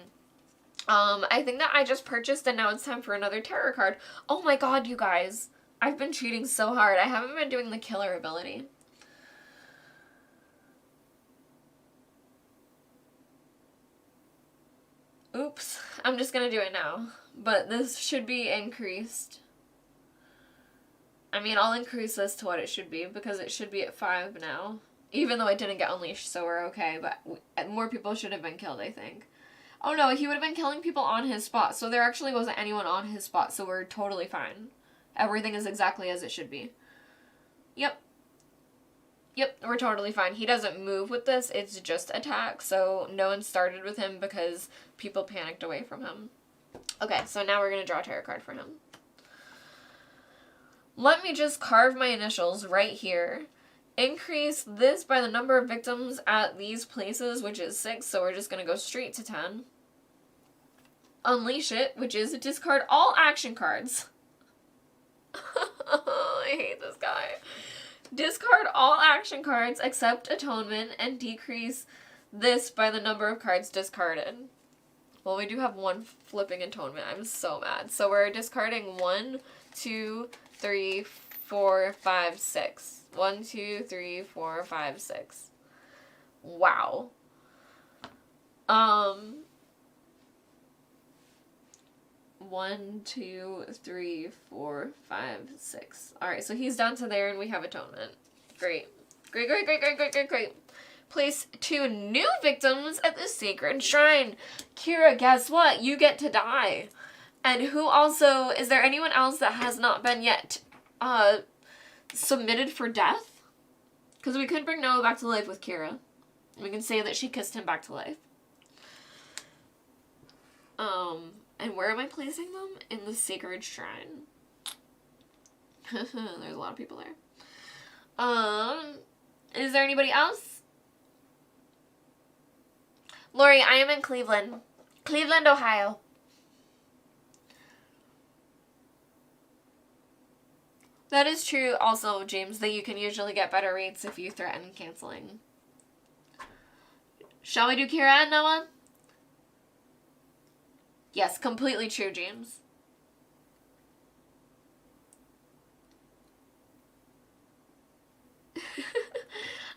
I think that I just purchased and now it's time for another tarot card. Oh my god, you guys. I've been cheating so hard. I haven't been doing the killer ability. Oops. I'm just gonna do it now. But this should be increased. I mean, I'll increase this to what it should be because it should be at 5 now. Even though it didn't get unleashed, so we're okay. But more people should have been killed, I think. Oh no, he would have been killing people on his spot. So there actually wasn't anyone on his spot, so we're totally fine. Everything is exactly as it should be. Yep. Yep, we're totally fine. He doesn't move with this, it's just attack, so no one started with him because people panicked away from him. Okay, so now we're going to draw a tarot card for him. Let me just carve my initials right here. Increase this by the number of victims at these places, which is 6, so we're just going to go straight to 10. Unleash it, which is discard all action cards. I hate this guy. Discard all action cards except Atonement and decrease this by the number of cards discarded. Well, we do have one flipping Atonement. I'm so mad. So we're discarding 1, 2, 3, 4, 5, 6. 1, 2, 3, 4, 5, 6. Wow. 1, 2, 3, 4, 5, 6. Alright, so he's down to there and we have Atonement. Great. Great, great, great, great, great, great, great. Place 2 new victims at the Sacred Shrine. Kira, guess what? You get to die. And who also... Is there anyone else that has not been yet submitted for death? Because we could bring Noah back to life with Kira. We can say that she kissed him back to life. And where am I placing them? In the Sacred Shrine. There's a lot of people there. Is there anybody else? Lori, I am in Cleveland. Cleveland, Ohio. That is true also, James, that you can usually get better rates if you threaten canceling. Shall we do Kira and Noah? Yes, completely true, James.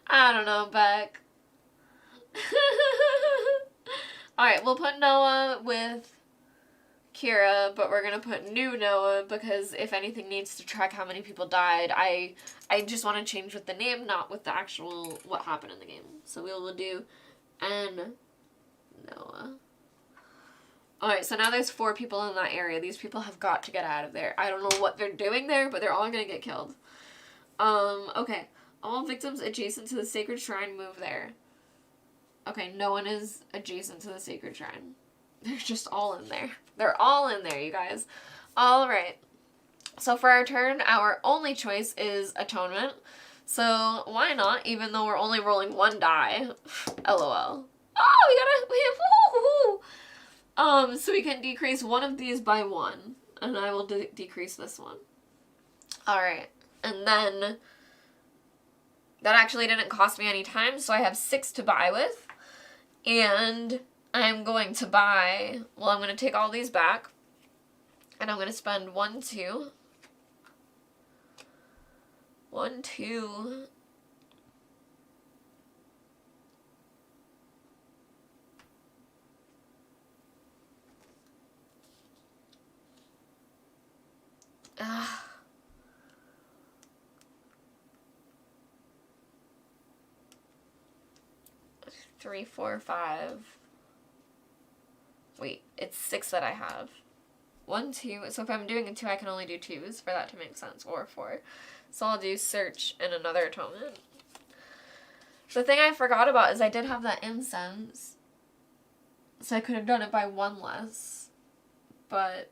I don't know, Beck. Alright, we'll put Noah with Kira, but we're gonna put new Noah because if anything needs to track how many people died, I just want to change with the name, not with the actual what happened in the game. So we will do N Noah. Alright, so now there's 4 people in that area. These people have got to get out of there. I don't know what they're doing there, but they're all gonna get killed. Okay. All victims adjacent to the Sacred Shrine move there. Okay, no one is adjacent to the Sacred Shrine. They're just all in there. They're all in there, you guys. Alright. So for our turn, our only choice is Atonement. So why not, even though we're only rolling 1 die. LOL. Oh, so we can decrease one of these by 1. And I will decrease this one. Alright. And then... that actually didn't cost me any time, so I have 6 to buy with. And I'm going to buy... well, I'm going to take all these back. And I'm going to spend 1, 2... 1, 2... Ugh. 3, 4, 5. Wait, it's 6 that I have. 1, 2. So if I'm doing a 2, I can only do 2s for that to make sense, or 4. So I'll do Search and another Atonement. The thing I forgot about is I did have that incense. So I could have done it by 1 less. But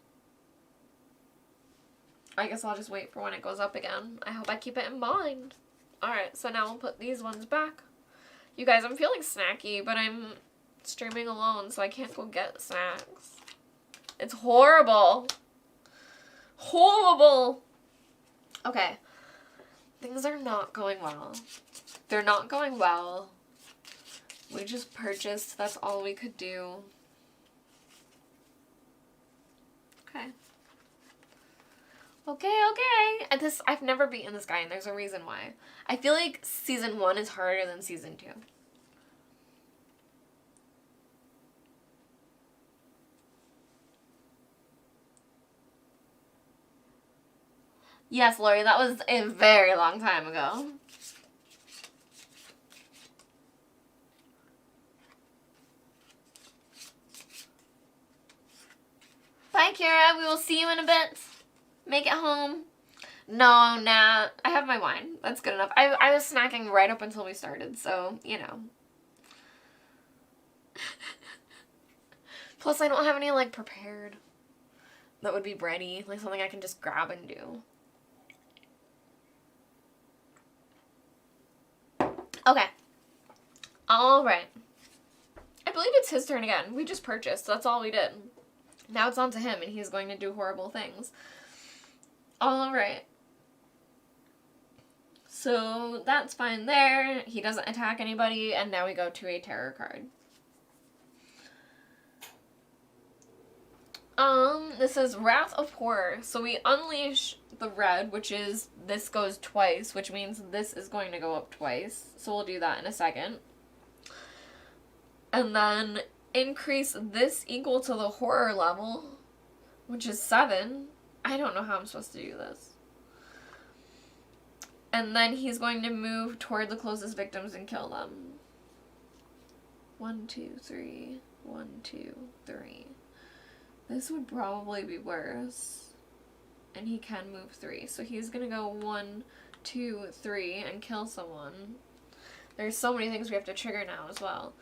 I guess I'll just wait for when it goes up again. I hope I keep it in mind. Alright, so now we'll put these ones back. You guys, I'm feeling snacky, but I'm streaming alone, so I can't go get snacks. It's horrible. Horrible. Okay. Things are not going well. They're not going well. We just purchased. That's all we could do. Okay. Okay. And I've never beaten this guy, and there's a reason why. I feel like season 1 is harder than season 2. Yes, Lori, that was a very long time ago. Bye, Kira. We will see you in a bit. Make it home. No, nah. I have my wine. That's good enough. I was snacking right up until we started, so, you know. Plus, I don't have any, like, prepared that would be bready. Like, something I can just grab and do. Okay. Alright. I believe it's his turn again. We just purchased. That's all we did. Now it's on to him, and he's going to do horrible things. Alright. So, that's fine there. He doesn't attack anybody, and now we go to a terror card. This is Wrath of Horror. So we unleash the red, which is this goes twice, which means this is going to go up twice. So we'll do that in a second. And then increase this equal to the horror level, which is 7. I don't know how I'm supposed to do this. And then he's going to move toward the closest victims and kill them. 1, 2, 3. 1, 2, 3. This would probably be worse. And he can move 3. So he's going to go 1, 2, 3 and kill someone. There's so many things we have to trigger now as well.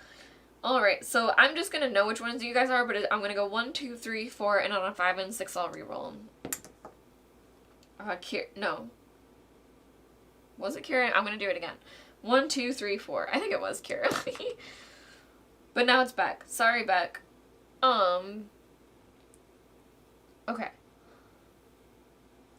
Alright, so I'm just going to know which ones you guys are, but I'm going to go 1, 2, 3, 4, and on a 5 and 6 I'll reroll. No. Was it Kira? I'm going to do it again. 1, 2, 3, 4. I think it was Kira. But now it's Beck. Sorry, Beck. Okay.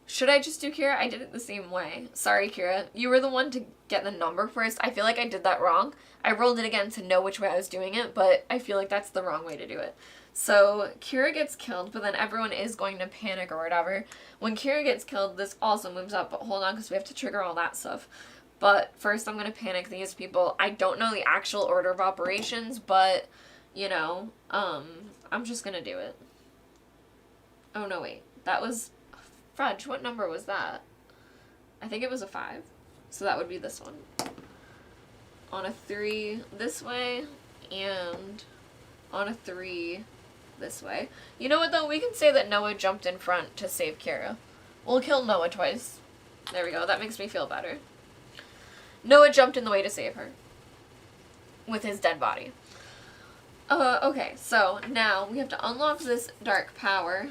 Should I just do Kira? I did it the same way. Sorry, Kira. You were the one to get the number first. I feel like I did that wrong. I rolled it again to know which way I was doing it, but I feel like that's the wrong way to do it. So, Kira gets killed, but then everyone is going to panic or whatever. When Kira gets killed, this also moves up, but hold on, because we have to trigger all that stuff. But first I'm going to panic these people. I don't know the actual order of operations, but, you know, I'm just going to do it. Oh, no, wait. That was... Fudge, what number was that? I think it was a 5. So that would be this one. On a 3 this way, and on a 3 this way. You know what, though? We can say that Noah jumped in front to save Kira. We'll kill Noah twice. There we go. That makes me feel better. Noah jumped in the way to save her. With his dead body. Okay, so now we have to unlock this dark power,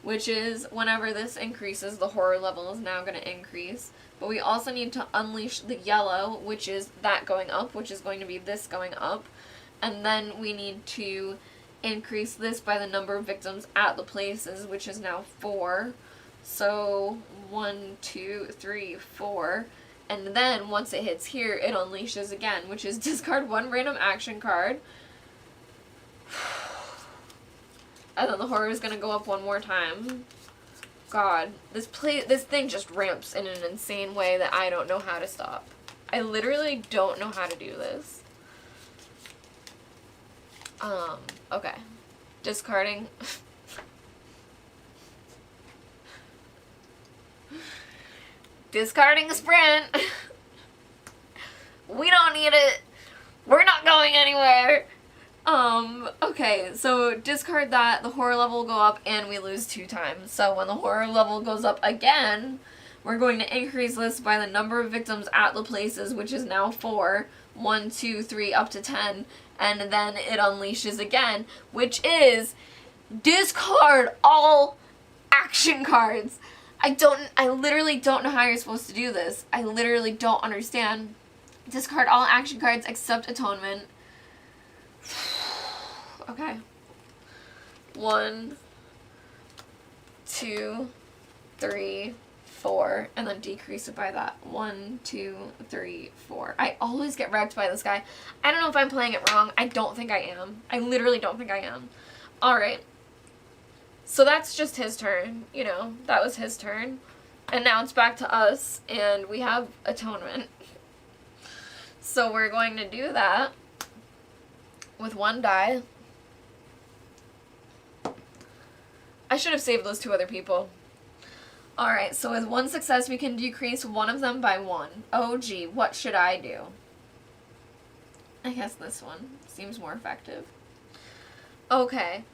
which is whenever this increases, the horror level is now going to increase. But we also need to unleash the yellow, which is that going up, which is going to be this going up. And then we need to increase this by the number of victims at the places, which is now 4. So 1, 2, 3, 4. And then once it hits here, it unleashes again, which is discard 1 random action card. And then the horror is going to go up 1 more time. God, this thing just ramps in an insane way that I don't know how to stop. I literally don't know how to do this. Okay. Discarding. Discarding a sprint. We don't need it. We're not going anywhere. Okay, so discard that, the horror level will go up, and we lose 2 times. So when the horror level goes up again, we're going to increase this by the number of victims at the places, which is now 4. 1, 2, 3, up to 10. And then it unleashes again, which is discard all action cards. I literally don't know how you're supposed to do this. I literally don't understand. Discard all action cards except Atonement. Okay. 1, 2, 3, 4, and then decrease it by that. 1, 2, 3, 4. I always get wrecked by this guy. I don't know if I'm playing it wrong. I don't think I am. I literally don't think I am. Alright. So that's just his turn. You know, that was his turn. And now it's back to us, and we have Atonement. So we're going to do that with 1 die. I should have saved those 2 other people. Alright, so with 1 success, we can decrease one of them by 1. Oh, gee, what should I do? I guess this one seems more effective. Okay.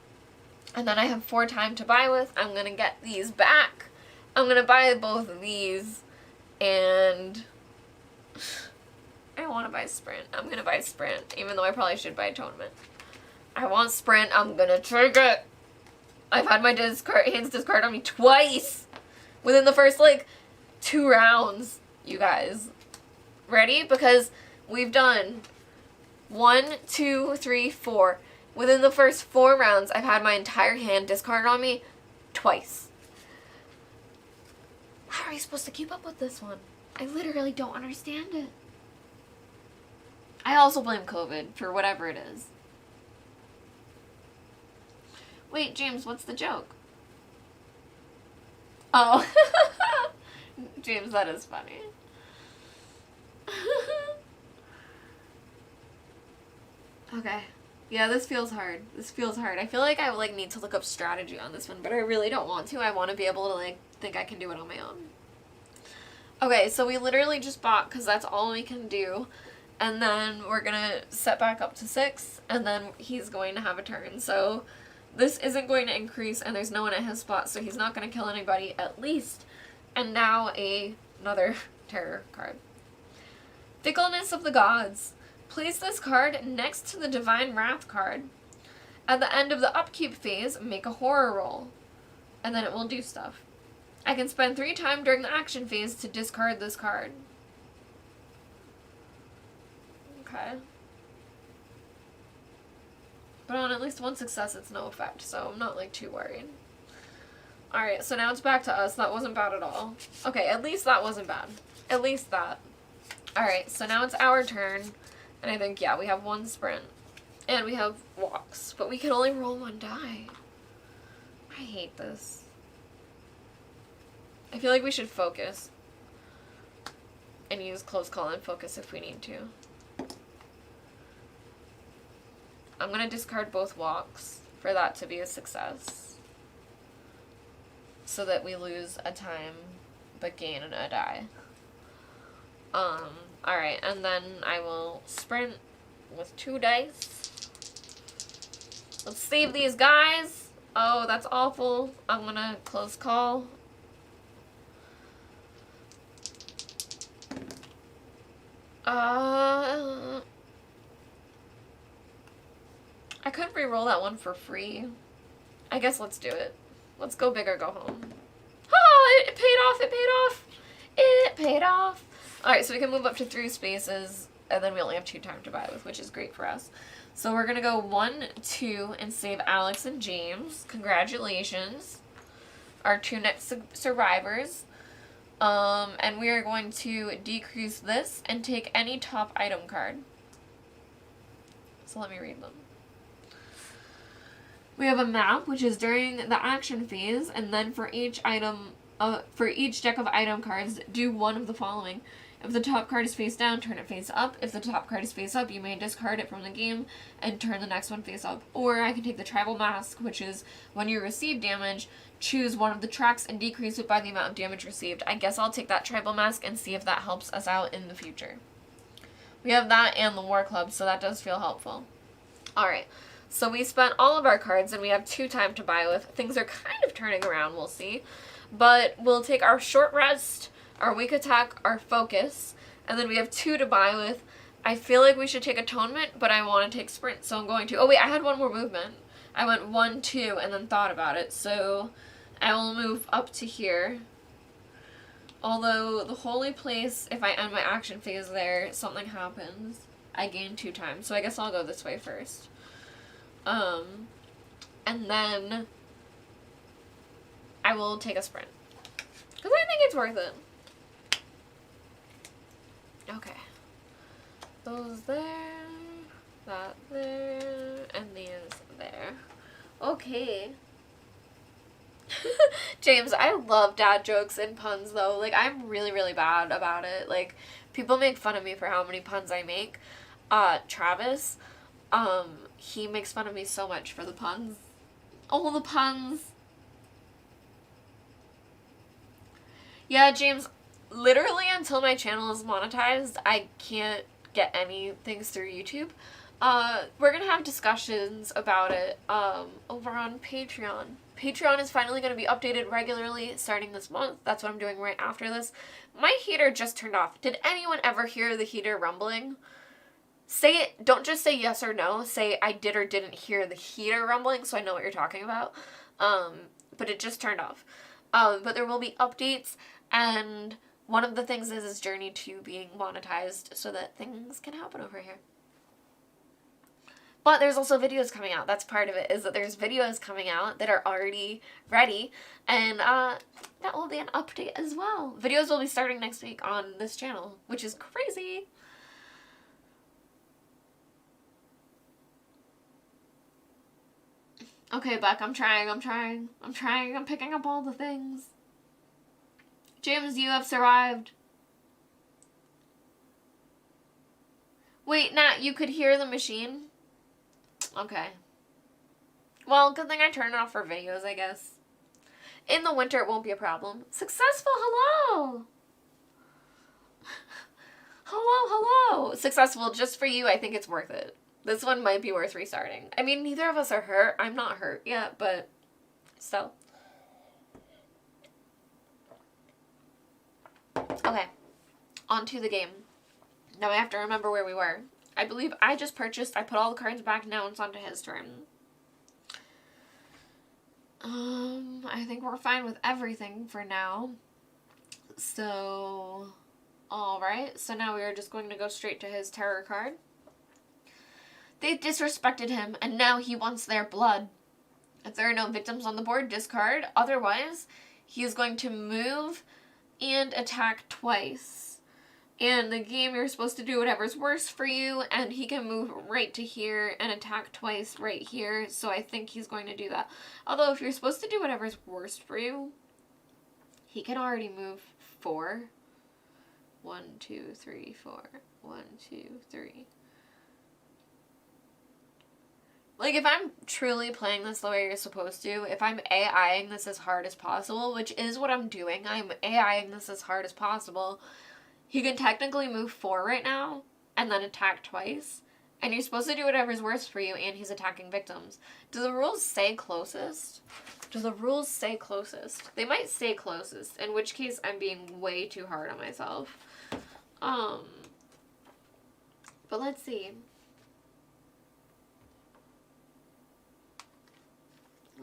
And then I have 4 time to buy with. I'm going to get these back. I'm going to buy both of these. And I want to buy Sprint. I'm going to buy Sprint, even though I probably should buy Atonement. I want Sprint. I'm going to trigger it. I've had my hands discard on me twice within the first, 2 rounds, you guys. Ready? Because we've done 1, 2, 3, 4. Within the first 4 rounds, I've had my entire hand discarded on me twice. How are you supposed to keep up with this one? I literally don't understand it. I also blame COVID for whatever it is. Wait, James, what's the joke? Oh. James, that is funny. Okay. Yeah, this feels hard. This feels hard. I feel like I need to look up strategy on this one, but I really don't want to. I want to be able to think I can do it on my own. Okay, so we literally just bought because that's all we can do. And then we're going to set back up to 6, and then he's going to have a turn. So this isn't going to increase, and there's no one at his spot, so he's not going to kill anybody, at least. And now another terror card. Fickleness of the Gods. Place this card next to the Divine Wrath card. At the end of the upkeep phase, make a horror roll. And then it will do stuff. I can spend 3 time during the action phase to discard this card. Okay. But on at least 1 success, it's no effect, so I'm not, too worried. Alright, so now it's back to us. That wasn't bad at all. Okay, at least that wasn't bad. At least that. Alright, so now it's our turn. And I think, yeah, we have 1 sprint. And we have walks. But we can only roll 1 die. I hate this. I feel like we should focus. And use close call and focus if we need to. I'm going to discard both walks for that to be a success. So that we lose a time, but gain a die. Alright, and then I will sprint with 2 dice. Let's save these guys. Oh, that's awful. I'm gonna close call. I could re-roll that one for free. I guess let's do it. Let's go big or go home. Oh, it paid off, it paid off. It paid off. Alright, so we can move up to 3 spaces, and then we only have 2 time to buy with, which is great for us. So we're going to go 1, 2, and save Alex and James. Congratulations. Our 2 next survivors. And we are going to decrease this and take any top item card. So let me read them. We have a map, which is during the action phase, and then for each item, for each deck of item cards, do one of the following. If the top card is face down, turn it face up. If the top card is face up, you may discard it from the game and turn the next one face up. Or I can take the Tribal Mask, which is when you receive damage, choose one of the tracks and decrease it by the amount of damage received. I guess I'll take that Tribal Mask and see if that helps us out in the future. We have that and the War Club, so that does feel helpful. Alright, so we spent all of our cards and we have 2 time to buy with. Things are kind of turning around, we'll see. But we'll take our short rest, our weak attack, our focus, and then we have 2 to buy with. I feel like we should take Atonement, but I want to take Sprint, so I'm going to. Oh wait, I had one more movement. I went 1, 2, and then thought about it, so I will move up to here. Although the Holy Place, if I end my action phase there, something happens. I gain 2 times, so I guess I'll go this way first. And then I will take a sprint. Because I think it's worth it. Okay. Those there, that there, and these there. Okay. James, I love dad jokes and puns though. Like, I'm really, really bad about it. Like, people make fun of me for how many puns I make. Travis, he makes fun of me so much for the puns. All the puns. Yeah, James, literally until my channel is monetized, I can't get any things through YouTube. We're gonna have discussions about it, over on Patreon. Patreon is finally gonna be updated regularly starting this month. That's what I'm doing right after this. My heater just turned off. Did anyone ever hear the heater rumbling? Say it. Don't just say yes or no. Say I did or didn't hear the heater rumbling so I know what you're talking about. But it just turned off. But there will be updates, and one of the things is his journey to being monetized so that things can happen over here. But there's also videos coming out. That's part of it, is that there's videos coming out that are already ready, and that will be an update as well. Videos will be starting next week on this channel, which is crazy. Okay, Beck, I'm trying. I'm picking up all the things. James, you have survived. Wait, Nat, you could hear the machine? Okay. Well, good thing I turned it off for videos, I guess. In the winter, it won't be a problem. Successful, hello! Hello. Successful, just for you, I think it's worth it. This one might be worth restarting. I mean, neither of us are hurt. I'm not hurt yet, but still. Okay. On to the game. Now I have to remember where we were. I believe I just purchased. I put all the cards back. Now it's on to his turn. I think we're fine with everything for now. So, alright. So now we are just going to go straight to his terror card. They disrespected him, and now he wants their blood. If there are no victims on the board, discard. Otherwise, he is going to move and attack twice. And the game, you're supposed to do whatever's worse for you, and he can move right to here and attack twice right here, so I think he's going to do that. Although, if you're supposed to do whatever's worst for you, he can already move 4. 1, 2, 3, 4. 1, 2, 3. Like, if I'm truly playing this the way you're supposed to, if I'm AIing this as hard as possible, which is what I'm doing, I'm AIing this as hard as possible, he can technically move 4 right now, and then attack twice, and you're supposed to do whatever's worst for you, and he's attacking victims. Do the rules say closest? Do the rules say closest? They might say closest, in which case I'm being way too hard on myself. But let's see.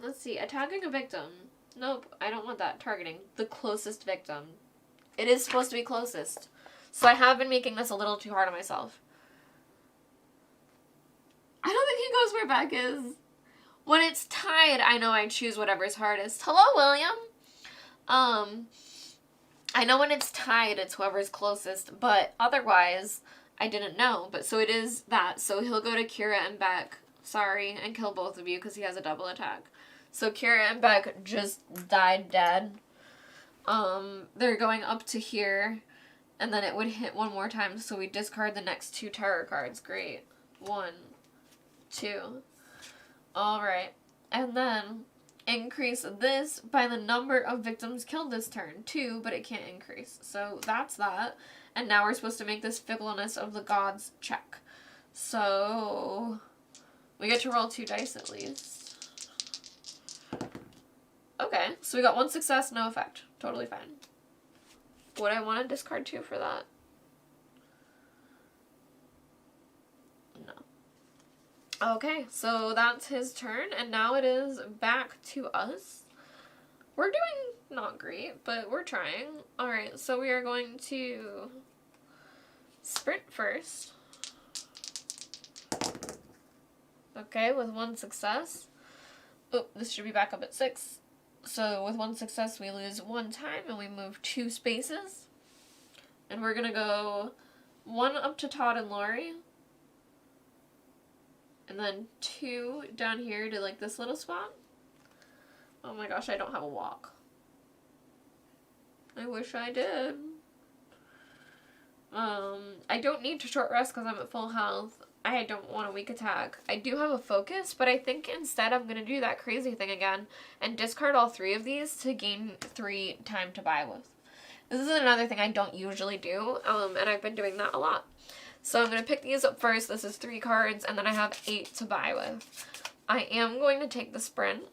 Let's see, attacking a victim. Nope, I don't want that. Targeting the closest victim. It is supposed to be closest. So I have been making this a little too hard on myself. I don't think he goes where Beck is. When it's tied, I know I choose whatever's hardest. Hello, William. I know when it's tied, it's whoever's closest, but otherwise, I didn't know. But so it is that. So he'll go to Kira and Beck, sorry, and kill both of you because he has a double attack. So Kira and Beck just died dead. They're going up to here, and then it would hit one more time, so we discard the next 2 terror cards. Great. 1, 2. Alright. And then increase this by the number of victims killed this turn. 2, but it can't increase. So that's that. And now we're supposed to make this fickleness of the gods check. So we get to roll 2 dice at least. Okay, so we got 1 success, no effect. Totally fine. Would I want to discard 2 for that? No. Okay, so that's his turn, and now it is back to us. We're doing not great, but we're trying. Alright, so we are going to sprint first. Okay, with 1 success. Oh, this should be back up at 6. So with 1 success, we lose 1 time, and we move 2 spaces. And we're going to go 1 up to Todd and Lori. And then 2 down here to, like, this little spot. Oh my gosh, I don't have a walk. I wish I did. I don't need to short rest because I'm at full health. I don't want a weak attack. I do have a focus, but I think instead I'm going to do that crazy thing again and discard all 3 of these to gain 3 time to buy with. This is another thing I don't usually do, and I've been doing that a lot. So I'm going to pick these up first. This is 3 cards, and then I have 8 to buy with. I am going to take the sprint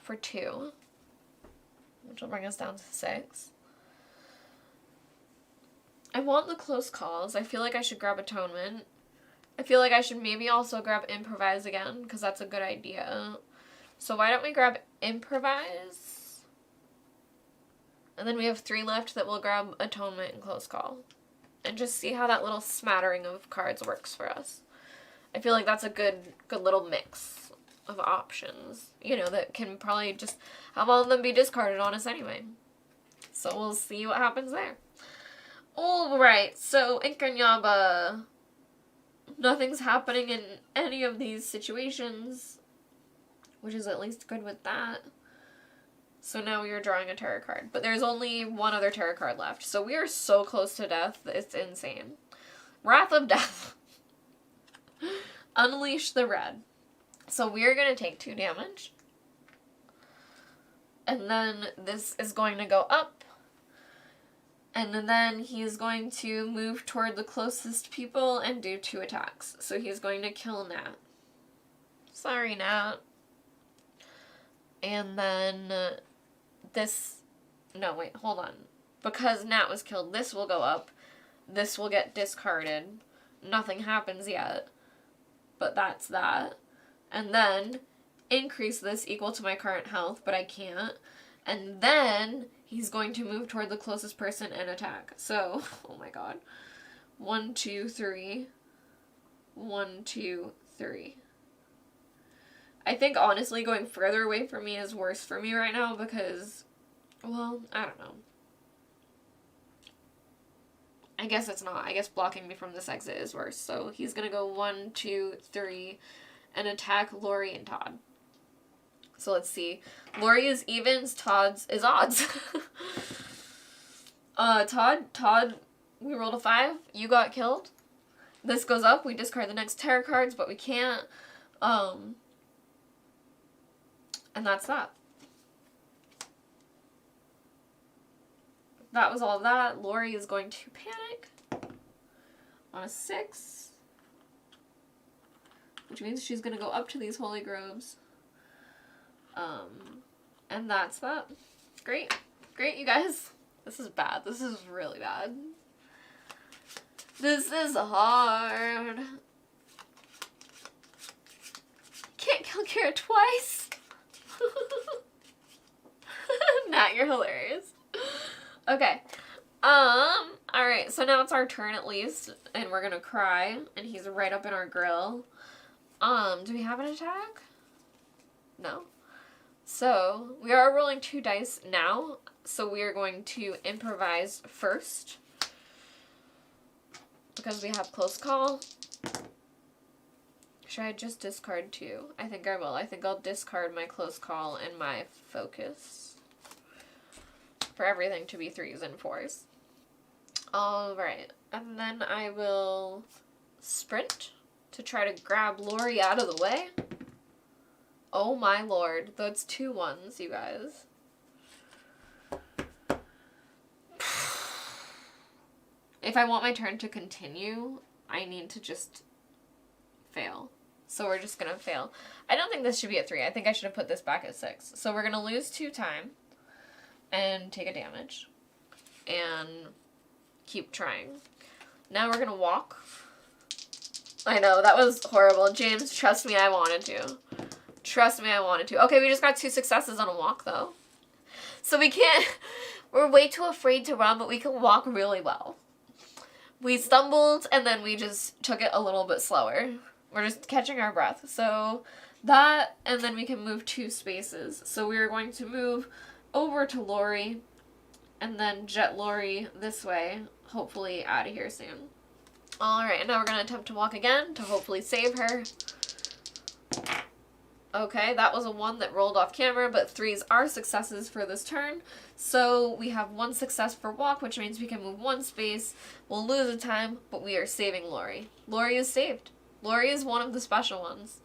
for 2, which will bring us down to 6. I want the close calls. I feel like I should grab Atonement. I feel like I should maybe also grab Improvise again, because that's a good idea. So why don't we grab Improvise? And then we have 3 left that we'll grab Atonement and Close Call. And just see how that little smattering of cards works for us. I feel like that's a good little mix of options, you know, that can probably just have all of them be discarded on us anyway. So we'll see what happens there. Alright, so Inkanyamba. Nothing's happening in any of these situations, which is at least good with that. So now we are drawing a tarot card. But there's only 1 other tarot card left. So we are so close to death, it's insane. Wrath of Death. Unleash the red. So we're going to take 2 damage. And then this is going to go up. And then he's going to move toward the closest people and do 2 attacks. So he's going to kill Nat. Sorry, Nat. And then this... No, wait, hold on. Because Nat was killed, this will go up. This will get discarded. Nothing happens yet. But that's that. And then increase this equal to my current health, but I can't. And then he's going to move toward the closest person and attack. So, oh my god. 1, 2, 3. 1, 2, 3. I think, honestly, going further away from me is worse for me right now because, well, I don't know. I guess it's not. I guess blocking me from this exit is worse. So he's going to go 1, 2, 3, and attack Lori and Todd. So let's see. Lori is evens, Todd's is odds. Todd, we rolled a 5. You got killed. This goes up. We discard the next tarot cards, but we can't. And that's that. That was all of that. Lori is going to panic on a 6. Which means she's going to go up to these holy groves. And that's that. Great. Great, you guys. This is bad. This is really bad. This is hard. Can't kill Kira twice. Nat, you're hilarious. Okay. Alright, so now it's our turn at least, and we're gonna cry, and he's right up in our grill. Do we have an attack? No. So, we are rolling 2 dice now, so we are going to improvise first. Because we have close call. Should I just discard 2? I think I will. I think I'll discard my close call and my focus. For everything to be 3s and 4s. Alright, and then I will sprint to try to grab Lori out of the way. Oh my lord, that's 2 1s, you guys. If I want my turn to continue, I need to just fail. So we're just gonna fail. I don't think this should be at 3. I think I should have put this back at 6. So we're gonna lose 2 time and take a damage and keep trying. Now we're gonna walk. I know, that was horrible. James, trust me, I wanted to. Trust me, I wanted to. Okay, we just got 2 successes on a walk, though. So we can't... We're way too afraid to run, but we can walk really well. We stumbled, and then we just took it a little bit slower. We're just catching our breath. So That, and then we can move 2 spaces. So we are going to move over to Lori, and then jet Lori this way, hopefully out of here soon. Alright, now we're going to attempt to walk again to hopefully save her. Okay, that was a 1 that rolled off camera, but 3s are successes for this turn. So we have 1 success for walk, which means we can move 1 space. We'll lose a time, but we are saving Lori. Lori is saved. Lori is one of the special ones.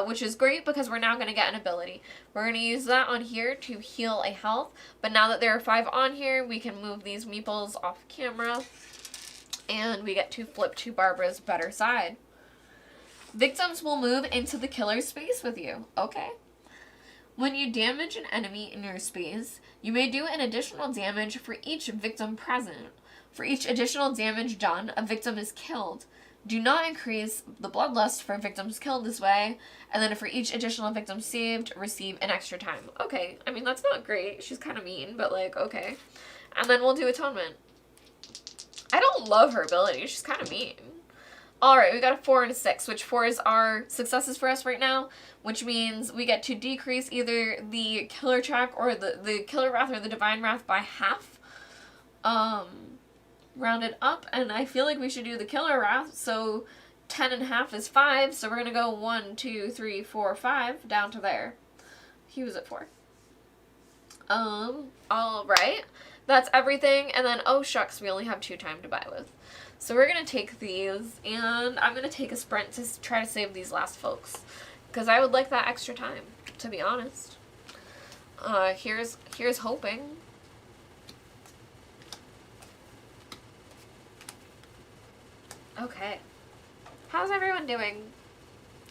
Which is great because we're now going to get an ability. We're going to use that on here to heal a health, but now that there are 5 on here, we can move these meeples off camera, and we get to flip to Barbara's better side. Victims will move into the killer space with you. Okay. When you damage an enemy in your space, you may do an additional damage for each victim present. For each additional damage done, a victim is killed. Do not increase the bloodlust for victims killed this way, and then for each additional victim saved, receive an extra time. Okay, I mean, that's not great. She's kind of mean, but like, okay. And then we'll do atonement. I don't love her ability. She's kind of mean. Alright, we got a 4 and a 6, which 4s are successes for us right now, which means we get to decrease either the killer track or the killer wrath or the divine wrath by half. Rounded up, and I feel like we should do the killer wrath, so 10 and a half is 5, so we're going to go 1, 2, 3, 4, 5, down to there. He was at 4. Alright, that's everything, and then, oh shucks, we only have 2 time to buy with. So we're going to take these, and I'm going to take a sprint to try to save these last folks, because I would like that extra time, to be honest. Here's hoping. Okay. How's everyone doing?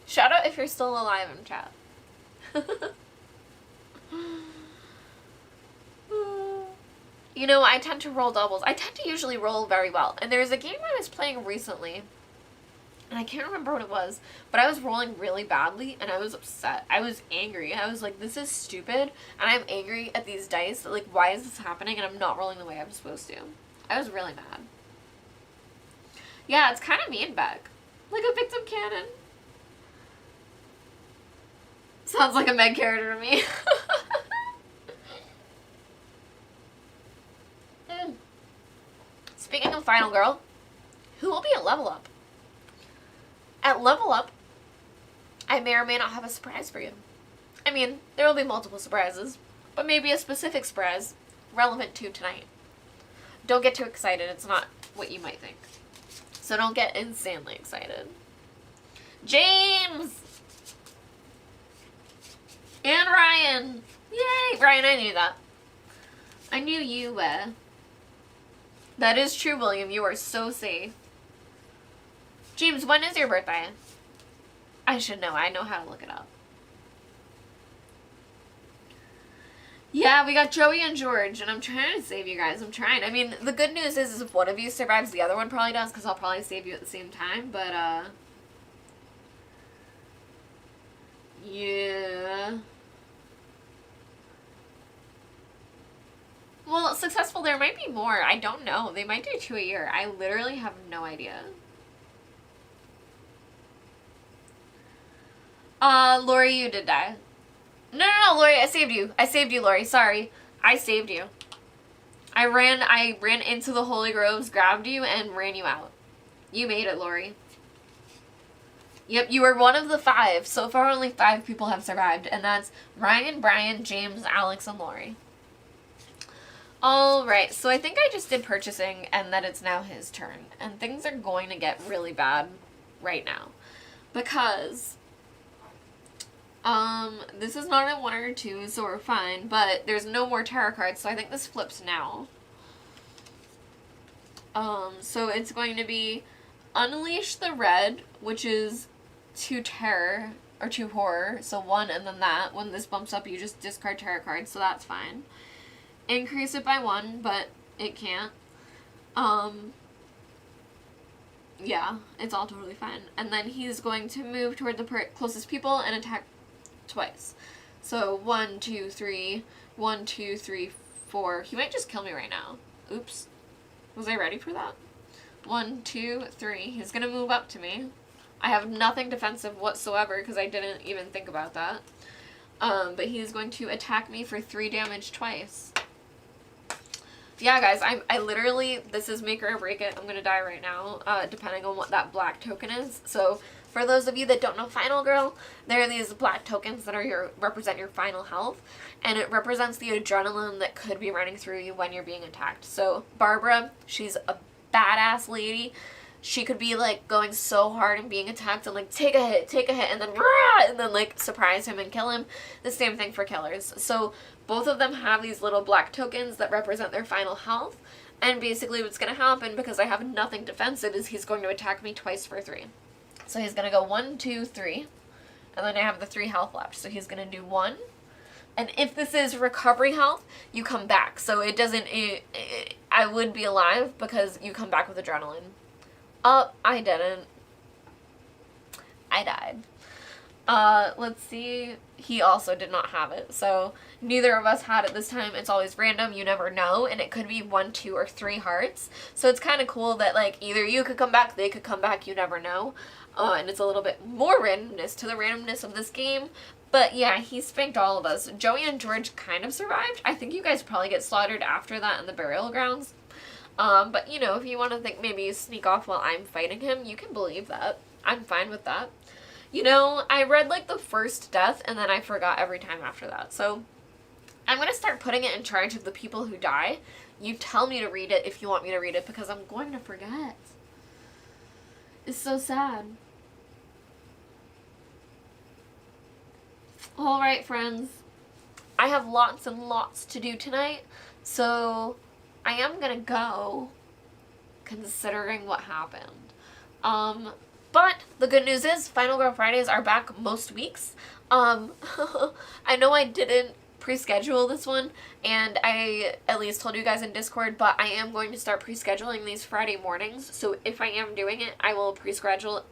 Shout out if you're still alive in chat. You know, I tend to roll doubles. I tend to usually roll very well. And there's a game I was playing recently, and I can't remember what it was, but I was rolling really badly, and I was upset. I was angry. I was like, this is stupid, and I'm angry at these dice. Like, why is this happening, and I'm not rolling the way I'm supposed to? I was really mad. Yeah, it's kind of mean, Beck. Like a victim cannon. Sounds like a Meg character to me. Speaking of Final Girl, who will be at Level Up? At Level Up, I may or may not have a surprise for you. I mean, there will be multiple surprises, but maybe a specific surprise relevant to tonight. Don't get too excited. It's not what you might think. So don't get insanely excited. James! And Ryan! Yay! Ryan, I knew that. I knew you, That is true, William. You are so safe. James, when is your birthday? I should know. I know how to look it up. Yeah, we got Joey and George, and I'm trying to save you guys. I'm trying. I mean, the good news is if one of you survives, the other one probably does, because I'll probably save you at the same time, but, yeah. Well, successful, there might be more. I don't know. They might do 2 a year. I literally have no idea. Lori, you did die. No, Lori, I saved you. I saved you, Lori. Sorry. I saved you. I ran into the Holy Groves, grabbed you, and ran you out. You made it, Lori. Yep, you were one of the 5. So far, only 5 people have survived, and that's Ryan, Brian, James, Alex, and Lori. Alright, so I think I just did purchasing, and that it's now his turn. And things are going to get really bad right now. Because this is not a 1 or 2, so we're fine, but there's no more tarot cards, so I think this flips now. So it's going to be Unleash the Red, which is 2 terror, or 2 horror, so 1 and then that. When this bumps up, you just discard tarot cards, so that's fine. Increase it by 1, but it can't. Yeah, it's all totally fine. And then he's going to move toward the closest people and attack twice. So 1, 2, 3, 1, 2, 3, 4. He might just kill me right now. Oops. Was I ready for that? 1, 2, 3. He's gonna move up to me. I have nothing defensive whatsoever because I didn't even think about that. But he's going to attack me for 3 damage twice. Yeah, guys, I literally, this is make or break it. I'm going to die right now, depending on what that black token is. So, for those of you that don't know Final Girl, there are these black tokens that are represent your final health, and it represents the adrenaline that could be running through you when you're being attacked. So, Barbara, she's a badass lady. She could be, like, going so hard and being attacked and, like, take a hit, and then, rah, and then, like, surprise him and kill him. The same thing for killers. So, both of them have these little black tokens that represent their final health. And basically what's going to happen, because I have nothing defensive, is he's going to attack me twice for 3. So he's going to go 1, 2, 3. And then I have the 3 health left. So he's going to do 1. And if this is recovery health, you come back. So it doesn't... I would be alive because you come back with adrenaline. Oh, I didn't. I died. Let's see. He also did not have it. So neither of us had it this time. It's always random. You never know. And it could be 1, 2, or 3 hearts. So it's kind of cool that, like, either you could come back, they could come back. You never know. And it's a little bit more randomness to the randomness of this game. But yeah, he spanked all of us. Joey and George kind of survived. I think you guys probably get slaughtered after that in the burial grounds. But, you know, if you want to think maybe you sneak off while I'm fighting him, you can believe that. I'm fine with that. You know, I read, like, the first death, and then I forgot every time after that. So, I'm going to start putting it in charge of the people who die. You tell me to read it if you want me to read it, because I'm going to forget. It's so sad. Alright, friends. I have lots and lots to do tonight, so I am going to go, considering what happened. But the good news is Final Girl Fridays are back most weeks. I know I didn't pre-schedule this one, and I at least told you guys in Discord, but I am going to start pre-scheduling these Friday mornings. So if I am doing it, I will pre-schedule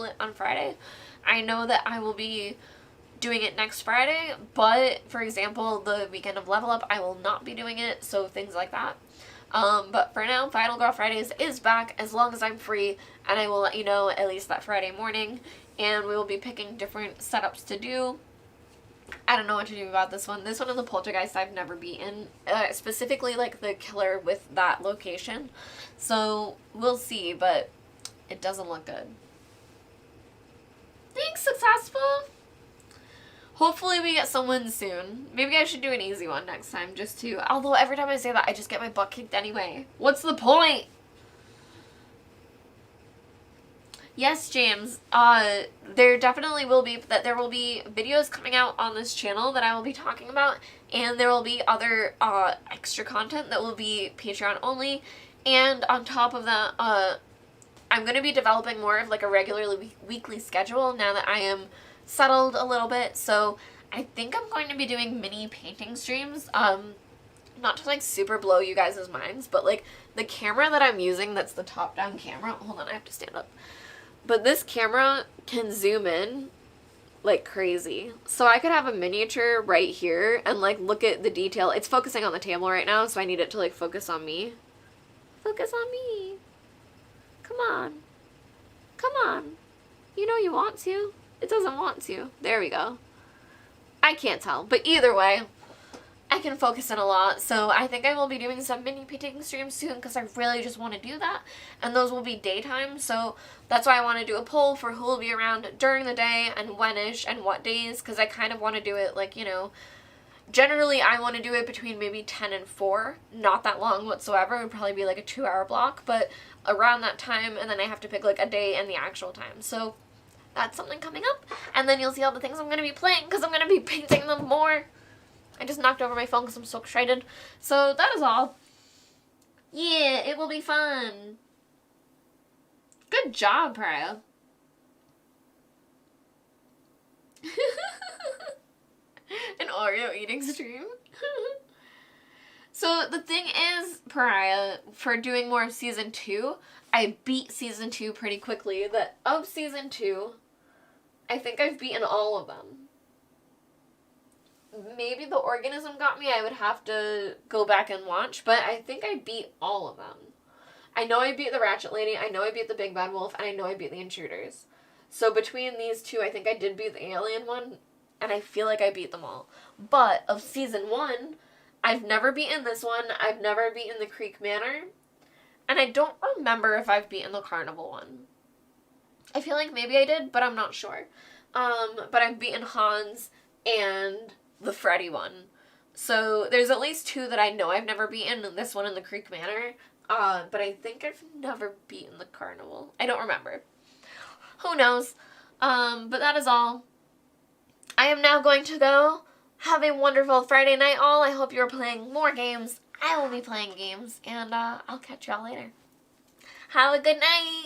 it on Friday. I know that I will be doing it next Friday, but for example, the weekend of Level Up, I will not be doing it, so things like that. But for now, Final Girl Fridays is back as long as I'm free, and I will let you know at least that Friday morning, and we will be picking different setups to do. I don't know what to do about this one. This one is the Poltergeist I've never beaten, specifically like the killer with that location, so we'll see, but it doesn't look good. Thanks, Successful! Hopefully we get someone soon. Maybe I should do an easy one next time just to... Although every time I say that, I just get my butt kicked anyway. What's the point? Yes, James. There definitely will be... There will be videos coming out on this channel that I will be talking about. And there will be other extra content that will be Patreon only. And on top of that, I'm going to be developing more of like a regular weekly schedule now that I am settled a little bit. So I think I'm going to be doing mini painting streams, not to like super blow you guys' minds, but like the camera that I'm using, that's the top down camera, hold on, I have to stand up, but this camera can zoom in like crazy, so I could have a miniature right here and like look at the detail. It's focusing on the table right now, so I need it to like focus on me. Focus on me. Come on. Come on. You know you want to. It doesn't want to. There we go. I can't tell. But either way, I can focus in a lot. So I think I will be doing some mini painting streams soon because I really just want to do that. And those will be daytime. So that's why I want to do a poll for who will be around during the day and when-ish and what days. Because I kind of want to do it like, you know, generally I want to do it between maybe 10 and 4. Not that long whatsoever. It would probably be like a 2-hour block. But around that time, and then I have to pick like a day and the actual time. So that's something coming up, and then you'll see all the things I'm going to be playing, because I'm going to be painting them more. I just knocked over my phone because I'm so excited. So that is all. Yeah, it will be fun. Good job, Pariah. An Oreo eating stream. So the thing is, Pariah, for doing more of Season 2, I beat Season 2 pretty quickly. That of Season 2, I think I've beaten all of them. Maybe the organism got me. I would have to go back and watch, but I think I beat all of them. I know I beat the Ratchet Lady, I know I beat the Big Bad Wolf, and I know I beat the Intruders. So between these two, I think I did beat the Alien one, and I feel like I beat them all. But of Season 1, I've never beaten this one, I've never beaten the Creek Manor, and I don't remember if I've beaten the Carnival one. I feel like maybe I did, but I'm not sure. But I've beaten Hans and the Freddy one. So there's at least 2 that I know I've never beaten, and this one in the Creek Manor. But I think I've never beaten the Carnival. I don't remember. Who knows? But that is all. I am now going to go. Have a wonderful Friday night, all. I hope you're playing more games. I will be playing games, and I'll catch y'all later. Have a good night.